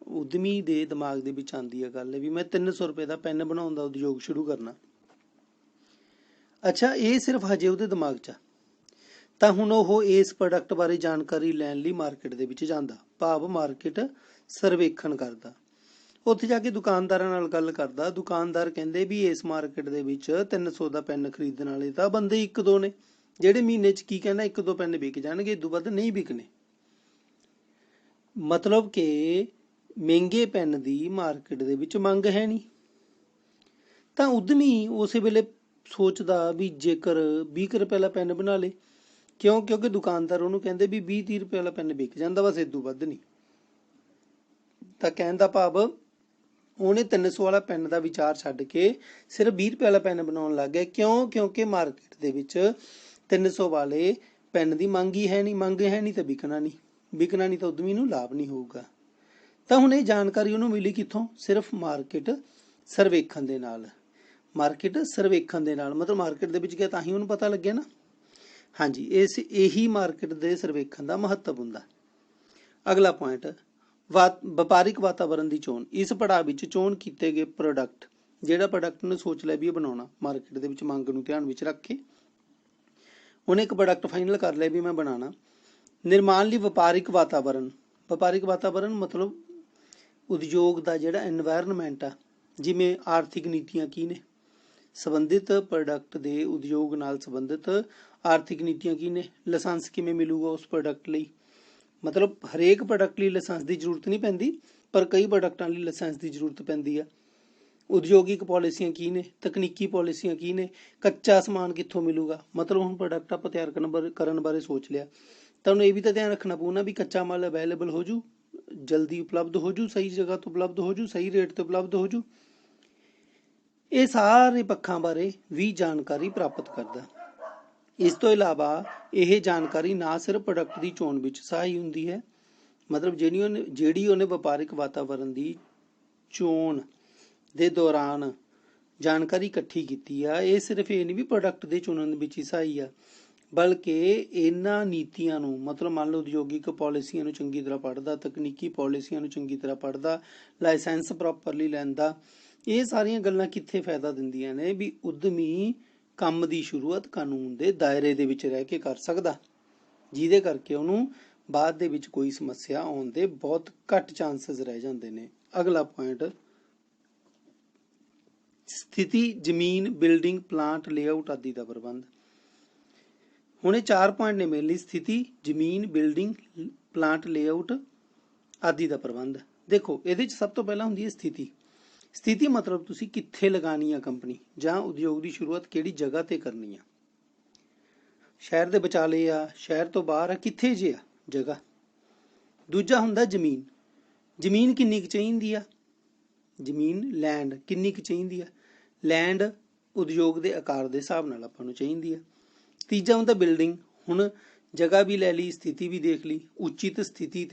ਉਦਮੀ ਦੇ ਦਿਮਾਗ ਦੇ ਵਿੱਚ ਆਉਂਦੀ ਹੈ ਗੱਲ ਵੀ ਮੈਂ 300 ਰੁਪਏ ਦਾ ਪੈਨ ਬਣਾਉਣ ਦਾ ਉਦਯੋਗ ਸ਼ੁਰੂ ਕਰਨਾ। ਅੱਛਾ, ਇਹ ਸਿਰਫ ਹਜੇ ਉਹਦੇ ਦਿਮਾਗ 'ਚ ਆ। ਤਾਂ ਹੁਣ ਉਹ ਇਸ ਪ੍ਰੋਡਕਟ ਬਾਰੇ ਜਾਣਕਾਰੀ ਲੈਣ ਲਈ ਮਾਰਕੀਟ ਦੇ ਵਿੱਚ ਜਾਂਦਾ, ਭਾਵ ਮਾਰਕੀਟ ਸਰਵੇਖਣ ਕਰਦਾ। ਉੱਥੇ ਜਾ ਕੇ ਦੁਕਾਨਦਾਰਾਂ ਨਾਲ ਗੱਲ ਕਰਦਾ। ਦੁਕਾਨਦਾਰ ਕਹਿੰਦੇ ਵੀ ਇਸ ਮਾਰਕੀਟ ਦੇ ਵਿੱਚ 300 ਦਾ ਪੈਨ ਖਰੀਦਣ ਵਾਲੇ ਤਾਂ ਬੰਦੇ 1-2 ਨੇ, ਜਿਹੜੇ ਮਹੀਨੇ 'ਚ ਕੀ ਕਹਿੰਦਾ 1-2 ਪੈਨ ਵਿਕ ਜਾਣਗੇ, ਇਦੋਂ ਵੱਧ ਨਹੀਂ ਵਿਕਣੇ। ਮਤਲਬ ਕਿ ਮਹਿੰਗੇ ਪੈਨ ਦੀ ਮਾਰਕੀਟ ਦੇ ਵਿੱਚ ਮੰਗ ਹੈ ਨਹੀਂ। ਤਾਂ ਉਦਮੀ ਉਸੇ ਵੇਲੇ ਸੋਚਦਾ ਵੀ ਜੇਕਰ 20 ਰੁਪਏ ਵਾਲਾ ਪੈਨ ਬਣਾ ਲੇ, ਕਿਉਂਕਿ ਦੁਕਾਨਦਾਰ ਉਹਨੂੰ ਕਹਿੰਦੇ ਵੀ 20-30 ਰੁਪਏ ਵਾਲਾ ਪੈਨ ਵਿਕ ਜਾਂਦਾ, ਬਸ ਇਦੋਂ ਵੱਧ ਨਹੀਂ। ਤਾਂ ਕਹਿਣ ਦਾ ਭਾਵ ਉਹਨੇ 300 ਵਾਲਾ ਪੈਨ ਦਾ ਵਿਚਾਰ ਛੱਡ ਕੇ ਸਿਰਫ 20 ਰੁਪਏ ਵਾਲਾ ਪੈਨ ਬਣਾਉਣ ਲੱਗ ਗਿਆ। ਕਿਉਂਕਿ ਮਾਰਕੀਟ ਦੇ ਵਿੱਚ 300 ਵਾਲੇ ਪੈਨ ਦੀ ਮੰਗ ਹੈ ਨਹੀਂ ਤਾਂ ਵਿਕਣਾ ਨਹੀਂ ਤਾਂ ਉਦਮੀ ਨੂੰ ਲਾਭ ਨਹੀਂ ਹੋਊਗਾ। ਤਾਂ ਹੁਣ ਇਹ ਜਾਣਕਾਰੀ ਉਹਨੂੰ ਮਿਲੀ ਕਿੱਥੋਂ? ਸਿਰਫ ਮਾਰਕੀਟ ਸਰਵੇਖਣ ਦੇ ਨਾਲ। ਮਤਲਬ ਮਾਰਕੀਟ ਦੇ ਵਿੱਚ ਗਿਆ ਤਾਂ ਹੀ ਉਹਨੂੰ ਪਤਾ ਲੱਗਿਆ ਨਾ। ਹਾਂਜੀ, ਇਹੀ ਮਾਰਕੀਟ ਦੇ ਸਰਵੇਖਣ ਦਾ ਮਹੱਤਵ ਹੁੰਦਾ। ਅਗਲਾ ਪੁਆਇੰਟ, ਵਪਾਰਿਕ ਵਾਤਾਵਰਣ ਦੀ ਚੋਣ। ਇਸ ਪੜਾਅ ਵਿੱਚ ਚੋਣ ਕੀਤੇ ਗਏ ਪ੍ਰੋਡਕਟ, ਜਿਹੜਾ ਪ੍ਰੋਡਕਟ ਨੂੰ ਸੋਚ ਲਿਆ ਵੀ ਇਹ ਬਣਾਉਣਾ, ਮਾਰਕੀਟ ਦੇ ਵਿੱਚ ਮੰਗ ਨੂੰ ਧਿਆਨ ਵਿੱਚ ਰੱਖ ਕੇ ਉਹਨੇ ਇੱਕ ਪ੍ਰੋਡਕਟ ਫਾਈਨਲ ਕਰ ਲਿਆ ਵੀ ਮੈਂ ਬਣਾਉਣਾ। ਨਿਰਮਾਣ ਲਈ ਵਪਾਰਿਕ ਵਾਤਾਵਰਣ ਮਤਲਬ ਉਦਯੋਗ ਦਾ ਜਿਹੜਾ ਐਨਵਾਇਰਨਮੈਂਟ ਆ, ਜਿਵੇਂ ਆਰਥਿਕ ਨੀਤੀਆਂ ਕੀ ਨੇ, ਸੰਬੰਧਿਤ ਪ੍ਰੋਡਕਟ ਦੇ ਉਦਯੋਗ ਨਾਲ ਸੰਬੰਧਿਤ ਆਰਥਿਕ ਨੀਤੀਆਂ ਕੀ ਨੇ, ਲਾਇਸੈਂਸ ਕਿਵੇਂ ਮਿਲੂਗਾ ਉਸ ਪ੍ਰੋਡਕਟ ਲਈ। ਮਤਲਬ ਹਰੇਕ ਪ੍ਰੋਡਕਟ ਲਈ ਲਾਇਸੈਂਸ ਦੀ ਜ਼ਰੂਰਤ ਨਹੀਂ ਪੈਂਦੀ, ਪਰ ਕਈ ਪ੍ਰੋਡਕਟਾਂ ਲਈ ਲਾਇਸੈਂਸ ਦੀ ਜ਼ਰੂਰਤ ਪੈਂਦੀ ਆ। ਉਦਯੋਗਿਕ ਪਾਲਿਸੀਆਂ ਕੀ ਨੇ, ਤਕਨੀਕੀ ਪਾਲਿਸੀਆਂ ਕੀ ਨੇ, ਕੱਚਾ ਸਮਾਨ ਕਿੱਥੋਂ ਮਿਲੂਗਾ। ਮਤਲਬ ਹੁਣ ਪ੍ਰੋਡਕਟ ਆਪਾਂ ਤਿਆਰ ਕਰਨ ਬਾਰੇ ਸੋਚ ਲਿਆ, ਤਾਂ ਉਹਨੂੰ ਇਹ ਵੀ ਤਾਂ ਧਿਆਨ ਰੱਖਣਾ ਪਊ ਨਾ ਵੀ ਕੱਚਾ ਮਾਲ ਅਵੇਲੇਬਲ ਹੋ ਜੂ, ਜਲਦੀ ਉਪਲਬਧ ਹੋ ਜੂ, ਸਹੀ ਜਗ੍ਹਾ ਤੋਂ ਉਪਲਬਧ ਹੋ ਜੂ, ਸਹੀ ਰੇਟ ਤੇ ਉਪਲਬਧ ਹੋ ਜੂ। ਇਹ ਸਾਰੇ ਪੱਖਾਂ ਬਾਰੇ ਵੀ ਜਾਣਕਾਰੀ ਪ੍ਰਾਪਤ ਕਰਦਾ। ਇਸ ਤੋਂ ਇਲਾਵਾ ਇਹ ਜਾਣਕਾਰੀ ਨਾ ਸਿਰਫ ਪ੍ਰੋਡਕਟ ਦੀ ਚੋਣ ਵਿੱਚ ਸਹਾਈ ਹੁੰਦੀ ਹੈ, ਮਤਲਬ ਜਿਹੜੀ ਉਹਨੇ ਵਪਾਰਿਕ ਵਾਤਾਵਰਣ ਦੀ ਚੋਣ ਦੇ ਦੌਰਾਨ ਜਾਣਕਾਰੀ ਇਕੱਠੀ ਕੀਤੀ ਆ, ਇਹ ਸਿਰਫ ਇਹ ਨਹੀਂ ਵੀ ਪ੍ਰੋਡਕਟ ਦੇ ਚੁਣਨ ਵਿੱਚ ਹੀ ਸਹਾਈ ਆ, ਬਲਕਿ ਇਹਨਾਂ ਨੀਤੀਆਂ ਨੂੰ, ਮਤਲਬ ਮੰਨ ਲਓ ਉਦਯੋਗਿਕ ਪਾਲਿਸੀਆਂ ਨੂੰ ਚੰਗੀ ਤਰ੍ਹਾਂ ਪੜ੍ਹਦਾ, ਤਕਨੀਕੀ ਪਾਲਿਸੀਆਂ ਨੂੰ ਚੰਗੀ ਤਰ੍ਹਾਂ ਪੜ੍ਹਦਾ, ਲਾਇਸੈਂਸ ਪ੍ਰੋਪਰਲੀ ਲੈਂਦਾ। ਇਹ ਸਾਰੀਆਂ ਗੱਲਾਂ ਕਿੱਥੇ ਫਾਇਦਾ ਦਿੰਦੀਆਂ ਨੇ ਵੀ ਉਦਮੀ ਕੰਮ ਦੀ ਸ਼ੁਰੂਆਤ ਕਾਨੂੰਨ ਦੇ ਦਾਇਰੇ ਦੇ ਵਿੱਚ ਰਹਿ ਕੇ ਕਰ ਸਕਦਾ, ਜਿਹਦੇ ਕਰਕੇ ਉਹਨੂੰ ਬਾਅਦ ਦੇ ਵਿੱਚ ਕੋਈ ਸਮੱਸਿਆ ਆਉਣ ਦੇ ਬਹੁਤ ਘੱਟ ਚਾਂਸਸ ਰਹਿ ਜਾਂਦੇ ਨੇ। ਅਗਲਾ ਪੁਆਇੰਟ, ਸਥਿਤੀ, ਜ਼ਮੀਨ, ਬਿਲਡਿੰਗ, ਪਲਾਂਟ, ਲੇਆਊਟ ਆਦਿ ਦਾ ਪ੍ਰਬੰਧ। ਹੁਣ ਇਹ 4 ਪੁਆਇੰਟ ਨੇ ਮੇਰੇ ਲਈ, ਸਥਿਤੀ, ਜ਼ਮੀਨ, ਬਿਲਡਿੰਗ, ਪਲਾਂਟ, ਲੇਆਊਟ ਆਦਿ ਦਾ ਪ੍ਰਬੰਧ। ਦੇਖੋ, ਇਹਦੇ 'ਚ ਸਭ ਤੋਂ ਪਹਿਲਾਂ ਹੁੰਦੀ ਹੈ ਸਥਿਤੀ ਮਤਲਬ ਤੁਸੀਂ ਕਿੱਥੇ ਲਗਾਉਣੀ ਆ ਕੰਪਨੀ ਜਾਂ ਉਦਯੋਗ ਦੀ ਸ਼ੁਰੂਆਤ ਕਿਹੜੀ ਜਗ੍ਹਾ ਤੇ ਕਰਨੀ ਆ। ਸ਼ਹਿਰ ਦੇ ਵਿਚਾਲੇ ਆ, ਸ਼ਹਿਰ ਤੋਂ ਬਾਹਰ ਆ, ਕਿੱਥੇ ਜੇ ਆ ਜਗ੍ਹਾ। ਦੂਜਾ ਹੁੰਦਾ ਜ਼ਮੀਨ ਕਿੰਨੀ ਕੁ ਚਾਹੀਦੀ ਆ, ਲੈਂਡ ਕਿੰਨੀ ਕੁ ਚਾਹੀਦੀ ਆ, ਲੈਂਡ ਉਦਯੋਗ ਦੇ ਆਕਾਰ ਦੇ ਹਿਸਾਬ ਨਾਲ ਆਪਾਂ ਨੂੰ ਚਾਹੀਦੀ ਆ। ਤੀਜਾ ਹੁੰਦਾ ਬਿਲਡਿੰਗ, ਹੁਣ ਜਗ੍ਹਾ ਵੀ ਲੈ ਲਈ, ਸਥਿਤੀ ਵੀ ਦੇਖ ਲਈ, ਉਚਿਤ ਸਥਿਤੀ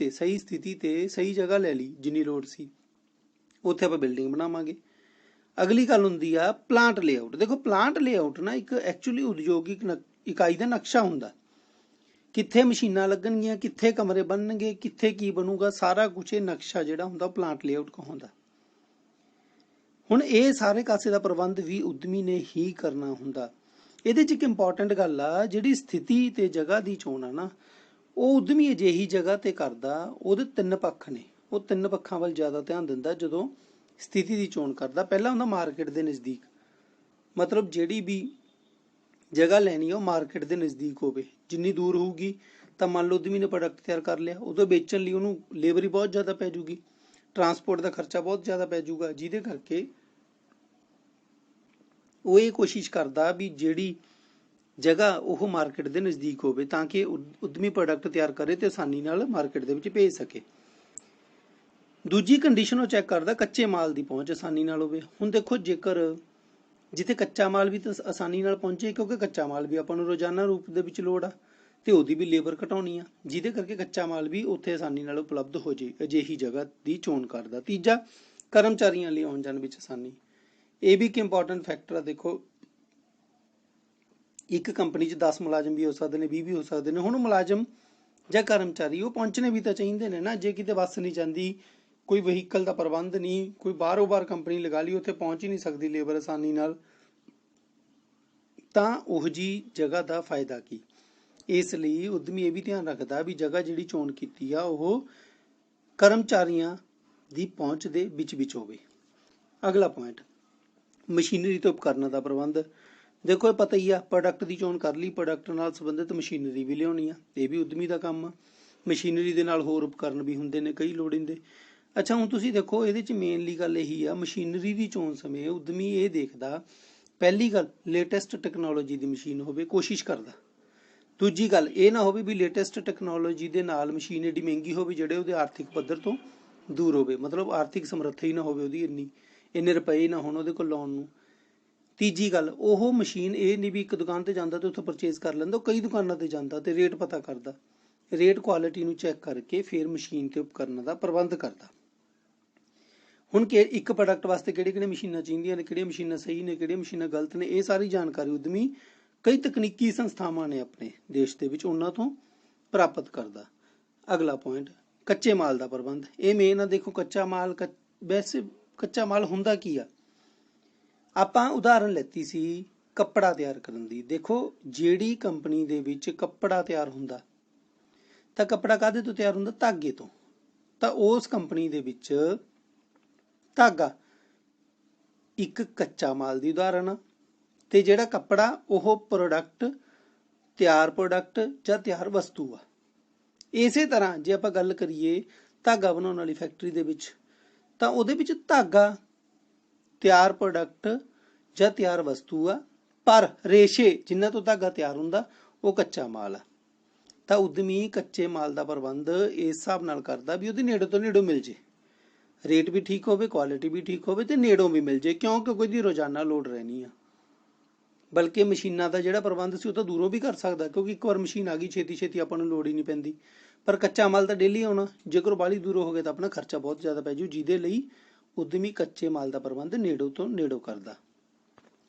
ਤੇ ਸਹੀ ਜਗ੍ਹਾ ਲੈ ਲਈ, ਜਿੰਨੀ ਲੋੜ ਸੀ ਉੱਥੇ ਆਪਾਂ ਬਿਲਡਿੰਗ ਬਣਾਵਾਂਗੇ। ਅਗਲੀ ਗੱਲ ਹੁੰਦੀ ਆ ਪਲਾਂਟ ਲੇਆਊਟ। ਦੇਖੋ, ਪਲਾਂਟ ਲੇਆਊਟ ਨਾ ਇੱਕ ਐਕਚੁਅਲੀ ਉਦਯੋਗਿਕ ਇਕਾਈ ਦਾ ਨਕਸ਼ਾ ਹੁੰਦਾ, ਕਿੱਥੇ ਮਸ਼ੀਨਾਂ ਲੱਗਣਗੀਆਂ, ਕਿੱਥੇ ਕਮਰੇ ਬਣਨਗੇ, ਕਿੱਥੇ ਕੀ ਬਣੂਗਾ, ਸਾਰਾ ਕੁਝ ਇਹ ਨਕਸ਼ਾ ਜਿਹੜਾ ਹੁੰਦਾ ਉਹ ਪਲਾਂਟ ਲੇਆਊਟ ਕਹਾਉਂਦਾ। ਹੁਣ ਇਹ ਸਾਰੇ ਕਾਸੇ ਦਾ ਪ੍ਰਬੰਧ ਵੀ ਉਦਮੀ ਨੇ ਹੀ ਕਰਨਾ ਹੁੰਦਾ। ਇਹਦੇ 'ਚ ਇੱਕ ਇੰਪੋਰਟੈਂਟ ਗੱਲ ਆ, ਜਿਹੜੀ ਸਥਿਤੀ ਤੇ ਜਗ੍ਹਾ ਦੀ ਚੋਣ ਆ ਨਾ, ਉਹ ਉਦਮੀ ਅਜਿਹੀ ਜਗ੍ਹਾ ਤੇ ਕਰਦਾ, ਉਹਦੇ 3 ਪੱਖ ਨੇ, ਉਹ 3 ਪੱਖਾਂ ਵੱਲ ਜ਼ਿਆਦਾ ਧਿਆਨ ਦਿੰਦਾ ਜਦੋਂ ਸਥਿਤੀ ਦੀ ਚੋਣ ਕਰਦਾ। ਪਹਿਲਾ ਹੁੰਦਾ ਮਾਰਕੀਟ ਦੇ ਨਜ਼ਦੀਕ, ਮਤਲਬ ਜਿਹੜੀ ਵੀ ਜਗ੍ਹਾ ਲੈਣੀ ਆ ਉਹ ਮਾਰਕੀਟ ਦੇ ਨਜ਼ਦੀਕ ਹੋਵੇ। ਜਿੰਨੀ ਦੂਰ ਹੋਊਗੀ ਤਾਂ ਮੰਨ ਲਓ ਉਦਮੀ ਨੇ ਪ੍ਰੋਡਕਟ ਤਿਆਰ ਕਰ ਲਿਆ, ਉਦੋਂ ਵੇਚਣ ਲਈ ਉਹਨੂੰ ਲੇਬਰ ਹੀ ਬਹੁਤ ਜ਼ਿਆਦਾ ਪੈ ਜੂਗੀ, ਟਰਾਂਸਪੋਰਟ ਦਾ ਖਰਚਾ ਬਹੁਤ ਜ਼ਿਆਦਾ ਪੈ ਜੂਗਾ, ਜਿਹਦੇ ਕਰਕੇ ਉਹ ਇਹ ਕੋਸ਼ਿਸ਼ ਕਰਦਾ ਵੀ ਜਿਹੜੀ ਜਗ੍ਹਾ ਉਹ ਮਾਰਕੀਟ ਦੇ ਨਜ਼ਦੀਕ ਹੋਵੇ ਤਾਂ ਕਿ ਉਦਮੀ ਪ੍ਰੋਡਕਟ ਤਿਆਰ ਕਰੇ ਤੇ ਆਸਾਨੀ ਨਾਲ ਮਾਰਕੀਟ ਦੇ ਵਿੱਚ ਭੇਜ ਸਕੇ। ਦੂਜੀ ਕੰਡੀਸ਼ਨ ਉਹ ਚੈੱਕ ਕਰਦਾ ਕੱਚੇ ਮਾਲ ਦੀ ਪਹੁੰਚ ਆਸਾਨੀ ਨਾਲ ਹੋਵੇ। ਹੁਣ ਦੇਖੋ, ਜੇਕਰ ਜਿੱਥੇ ਕੱਚਾ ਮਾਲ ਵੀ ਤਾਂ ਆਸਾਨੀ ਨਾਲ ਪਹੁੰਚੇ, ਕਿਉਂਕਿ ਕੱਚਾ ਮਾਲ ਵੀ ਆਪਾਂ ਨੂੰ ਰੋਜ਼ਾਨਾ ਰੂਪ ਦੇ ਵਿੱਚ ਲੋੜ ਆ ਤੇ ਉਹਦੀ ਵੀ ਲੇਬਰ ਘਟਾਉਣੀ ਆ, ਜਿਹਦੇ ਕਰਕੇ ਕੱਚਾ ਮਾਲ ਵੀ ਉੱਥੇ ਆਸਾਨੀ ਨਾਲ ਉਪਲਬਧ ਹੋ ਜੇ, ਅਜਿਹੀ ਜਗ੍ਹਾ ਦੀ ਚੋਣ ਕਰਦਾ। ਤੀਜਾ, ਕਰਮਚਾਰੀਆਂ ਲਈ ਆਉਣ ਜਾਣ ਵਿੱਚ ਆਸਾਨੀ। ਇਹ ਵੀ ਇੱਕ ਇੰਪੋਰਟੈਂਟ ਫੈਕਟਰ ਆ। ਦੇਖੋ, ਇੱਕ ਕੰਪਨੀ 'ਚ 10 ਮੁਲਾਜ਼ਮ ਵੀ ਹੋ ਸਕਦੇ ਨੇ, 20 ਵੀ ਹੋ ਸਕਦੇ ਨੇ। ਹੁਣ ਮੁਲਾਜ਼ਮ ਜਾਂ ਕਰਮਚਾਰੀ ਉਹ ਪਹੁੰਚਣੇ ਵੀ ਤਾਂ ਚਾਹੀਦੇ ਨੇ ਨਾ। ਜੇ ਕਿਤੇ ਬੱਸ ਨਹੀਂ ਜਾਂਦੀ, ਕੋਈ ਵਹੀਕਲ ਦਾ ਪ੍ਰਬੰਧ ਨਹੀਂ, ਕੋਈ ਬਾਹਰੋਂ ਬਾਹਰ ਕੰਪਨੀ ਲਗਾ ਲਈ, ਉੱਥੇ ਪਹੁੰਚ ਹੀ ਨਹੀਂ ਸਕਦੀ ਲੇਬਰ ਆਸਾਨੀ ਨਾਲ, ਤਾਂ ਉਹ ਜੀ ਜਗ੍ਹਾ ਦਾ ਫਾਇਦਾ ਕੀ। ਇਸ ਲਈ ਉਦਮੀ ਇਹ ਵੀ ਧਿਆਨ ਰੱਖਦਾ ਵੀ ਜਗ੍ਹਾ ਜਿਹੜੀ ਚੋਣ ਕੀਤੀ ਆ ਉਹ ਕਰਮਚਾਰੀਆਂ ਦੀ ਪਹੁੰਚ ਦੇ ਵਿੱਚ ਹੋਵੇ। ਅਗਲਾ ਪੁਆਇੰਟ, ਮਸ਼ੀਨਰੀ ਤੇ ਉਪਕਰਨਾਂ ਦਾ ਪ੍ਰਬੰਧ। ਦੇਖੋ, ਇਹ ਪਤਾ ਹੀ ਆ, ਪ੍ਰੋਡਕਟ ਦੀ ਚੋਣ ਕਰ ਲਈ, ਪ੍ਰੋਡਕਟ ਨਾਲ ਸੰਬੰਧਿਤ ਮਸ਼ੀਨਰੀ ਵੀ ਲਿਆਉਣੀ ਆ, ਇਹ ਵੀ ਉਦਮੀ ਦਾ ਕੰਮ ਆ। ਮਸ਼ੀਨਰੀ ਦੇ ਨਾਲ ਹੋਰ ਉਪਕਰਨ ਵੀ ਹੁੰਦੇ ਨੇ ਕਈ ਲੋੜੀਂਦੇ। ਅੱਛਾ, ਹੁਣ ਤੁਸੀਂ ਦੇਖੋ, ਇਹਦੇ 'ਚ ਮੇਨਲੀ ਗੱਲ ਇਹੀ ਆ, ਮਸ਼ੀਨਰੀ ਦੀ ਚੋਣ ਸਮੇਂ ਉਦਮੀ ਇਹ ਦੇਖਦਾ, ਪਹਿਲੀ ਗੱਲ ਲੇਟੈਸਟ ਟੈਕਨੋਲੋਜੀ ਦੀ ਮਸ਼ੀਨ ਹੋਵੇ, ਕੋਸ਼ਿਸ਼ ਕਰਦਾ। ਦੂਜੀ ਗੱਲ, ਇਹ ਨਾ ਹੋਵੇ ਵੀ ਲੇਟੈਸਟ ਟੈਕਨੋਲੋਜੀ ਦੇ ਨਾਲ ਮਸ਼ੀਨ ਏਡੀ ਮਹਿੰਗੀ ਹੋਵੇ ਜਿਹੜੇ ਉਹਦੇ ਆਰਥਿਕ ਪੱਧਰ ਤੋਂ ਦੂਰ ਹੋਵੇ, ਮਤਲਬ ਆਰਥਿਕ ਸਮਰੱਥਾ ਹੀ ਨਾ ਹੋਵੇ ਉਹਦੀ ਇੰਨੇ ਰੁਪਏ ਨਾ ਹੋਣ ਉਹਦੇ ਕੋਲ ਲਾਉਣ ਨੂੰ। ਤੀਜੀ ਗੱਲ, ਉਹ ਮਸ਼ੀਨ ਇਹ ਨਹੀਂ ਵੀ ਇੱਕ ਦੁਕਾਨ ਤੇ ਜਾਂਦਾ ਤੇ ਉੱਥੋਂ ਪਰਚੇਜ਼ ਕਰ ਲੈਂਦਾ, ਉਹ ਕਈ ਦੁਕਾਨਾਂ ਤੇ ਜਾਂਦਾ ਤੇ ਰੇਟ ਪਤਾ ਕਰਦਾ, ਰੇਟ ਕੁਆਲਿਟੀ ਨੂੰ ਚੈੱਕ ਕਰਕੇ ਫਿਰ ਮਸ਼ੀਨ ਤੇ ਉਪਕਰਨਾਂ ਦਾ ਪ੍ਰਬੰਧ ਕਰਦਾ। ਹੁਣ ਇੱਕ ਪ੍ਰੋਡਕਟ ਵਾਸਤੇ ਕਿਹੜੀਆਂ ਮਸ਼ੀਨਾਂ ਚਾਹੀਦੀਆਂ ਨੇ, ਕਿਹੜੀਆਂ ਮਸ਼ੀਨਾਂ ਸਹੀ ਨੇ, ਕਿਹੜੀਆਂ ਮਸ਼ੀਨਾਂ ਗਲਤ ਨੇ, ਇਹ ਸਾਰੀ ਜਾਣਕਾਰੀ ਉਦਮੀ ਕਈ ਤਕਨੀਕੀ ਸੰਸਥਾਵਾਂ ਨੇ ਆਪਣੇ ਦੇਸ਼ ਦੇ ਵਿੱਚ, ਉਹਨਾਂ ਤੋਂ ਪ੍ਰਾਪਤ ਕਰਦਾ। ਅਗਲਾ ਪੁਆਇੰਟ, ਕੱਚੇ ਮਾਲ ਦਾ ਪ੍ਰਬੰਧ। ਇਹ ਮੇਨ ਆ। ਦੇਖੋ, ਕੱਚਾ ਮਾਲ, ਵੈਸੇ ਕੱਚਾ ਮਾਲ ਹੁੰਦਾ ਕੀ ਆ। ਆਪਾਂ ਉਦਾਹਰਨ ਲੈਤੀ ਸੀ ਕੱਪੜਾ ਤਿਆਰ ਕਰਨ ਦੀ। ਦੇਖੋ, ਜਿਹੜੀ ਕੰਪਨੀ ਦੇ ਵਿੱਚ ਕੱਪੜਾ ਤਿਆਰ ਹੁੰਦਾ ਤਾਂ ਕੱਪੜਾ ਕਾਹਦੇ ਤੋਂ ਤਿਆਰ ਹੁੰਦਾ, ਧਾਗੇ ਤੋਂ। ਤਾਂ ਉਸ ਕੰਪਨੀ ਦੇ ਵਿੱਚ ਧਾਗਾ ਇੱਕ ਕੱਚਾ ਮਾਲ ਦੀ ਉਦਾਹਰਨ ਆ ਤੇ ਜਿਹੜਾ ਕੱਪੜਾ ਉਹ ਪ੍ਰੋਡਕਟ ਜਾਂ ਤਿਆਰ ਵਸਤੂ ਆ। ਇਸੇ ਤਰ੍ਹਾਂ ਜੇ ਆਪਾਂ ਗੱਲ ਕਰੀਏ ਧਾਗਾ ਬਣਾਉਣ ਵਾਲੀ ਫੈਕਟਰੀ ਦੇ ਵਿੱਚ, ਤਾਂ ਉਹਦੇ ਵਿੱਚ ਧਾਗਾ ਤਿਆਰ ਪ੍ਰੋਡਕਟ ਜਾਂ ਤਿਆਰ ਵਸਤੂ ਆ, ਪਰ ਰੇਸ਼ੇ ਜਿਨ੍ਹਾਂ ਤੋਂ ਧਾਗਾ ਤਿਆਰ ਹੁੰਦਾ ਉਹ ਕੱਚਾ ਮਾਲ ਆ। ਤਾਂ ਉਦਮੀ ਕੱਚੇ ਮਾਲ ਦਾ ਪ੍ਰਬੰਧ ਇਸ ਹਿਸਾਬ ਨਾਲ ਕਰਦਾ ਵੀ ਉਹਦੀ ਨੇੜੇ ਤੋਂ ਨੇੜੋਂ ਮਿਲ ਜੇ, ਰੇਟ ਵੀ ਠੀਕ ਹੋਵੇ, ਕੁਆਲਿਟੀ ਵੀ ਠੀਕ ਹੋਵੇ ਤੇ ਨੇੜੋਂ ਵੀ ਮਿਲ ਜੇ, ਕਿਉਂਕਿ ਉਹਦੀ ਰੋਜ਼ਾਨਾ ਲੋੜ ਰਹਿਣੀ ਆ। ਬਲਕਿ ਮਸ਼ੀਨਾਂ ਦਾ ਜਿਹੜਾ ਪ੍ਰਬੰਧ ਸੀ ਉਹ ਤਾਂ ਦੂਰੋਂ ਵੀ ਕਰ ਸਕਦਾ, ਕਿਉਂਕਿ ਇੱਕ ਵਾਰ ਮਸ਼ੀਨ ਆ ਗਈ ਛੇਤੀ ਆਪਾਂ ਨੂੰ ਲੋੜ ਹੀ ਨਹੀਂ ਪੈਂਦੀ। ਪਰ ਕੱਚਾ ਮਾਲ ਤਾਂ ਡੇਲੀ ਆਉਣਾ, ਜੇਕਰ ਬਾਹਲੀ ਦੂਰੋਂ ਹੋ ਗਿਆ ਤਾਂ ਆਪਣਾ ਖਰਚਾ ਬਹੁਤ ਜ਼ਿਆਦਾ ਪੈ ਜੂ, ਜਿਹਦੇ ਲਈ ਉਦਮੀ ਕੱਚੇ ਮਾਲ ਦਾ ਪ੍ਰਬੰਧ ਨੇੜੋਂ ਤੋਂ ਨੇੜੋਂ ਕਰਦਾ।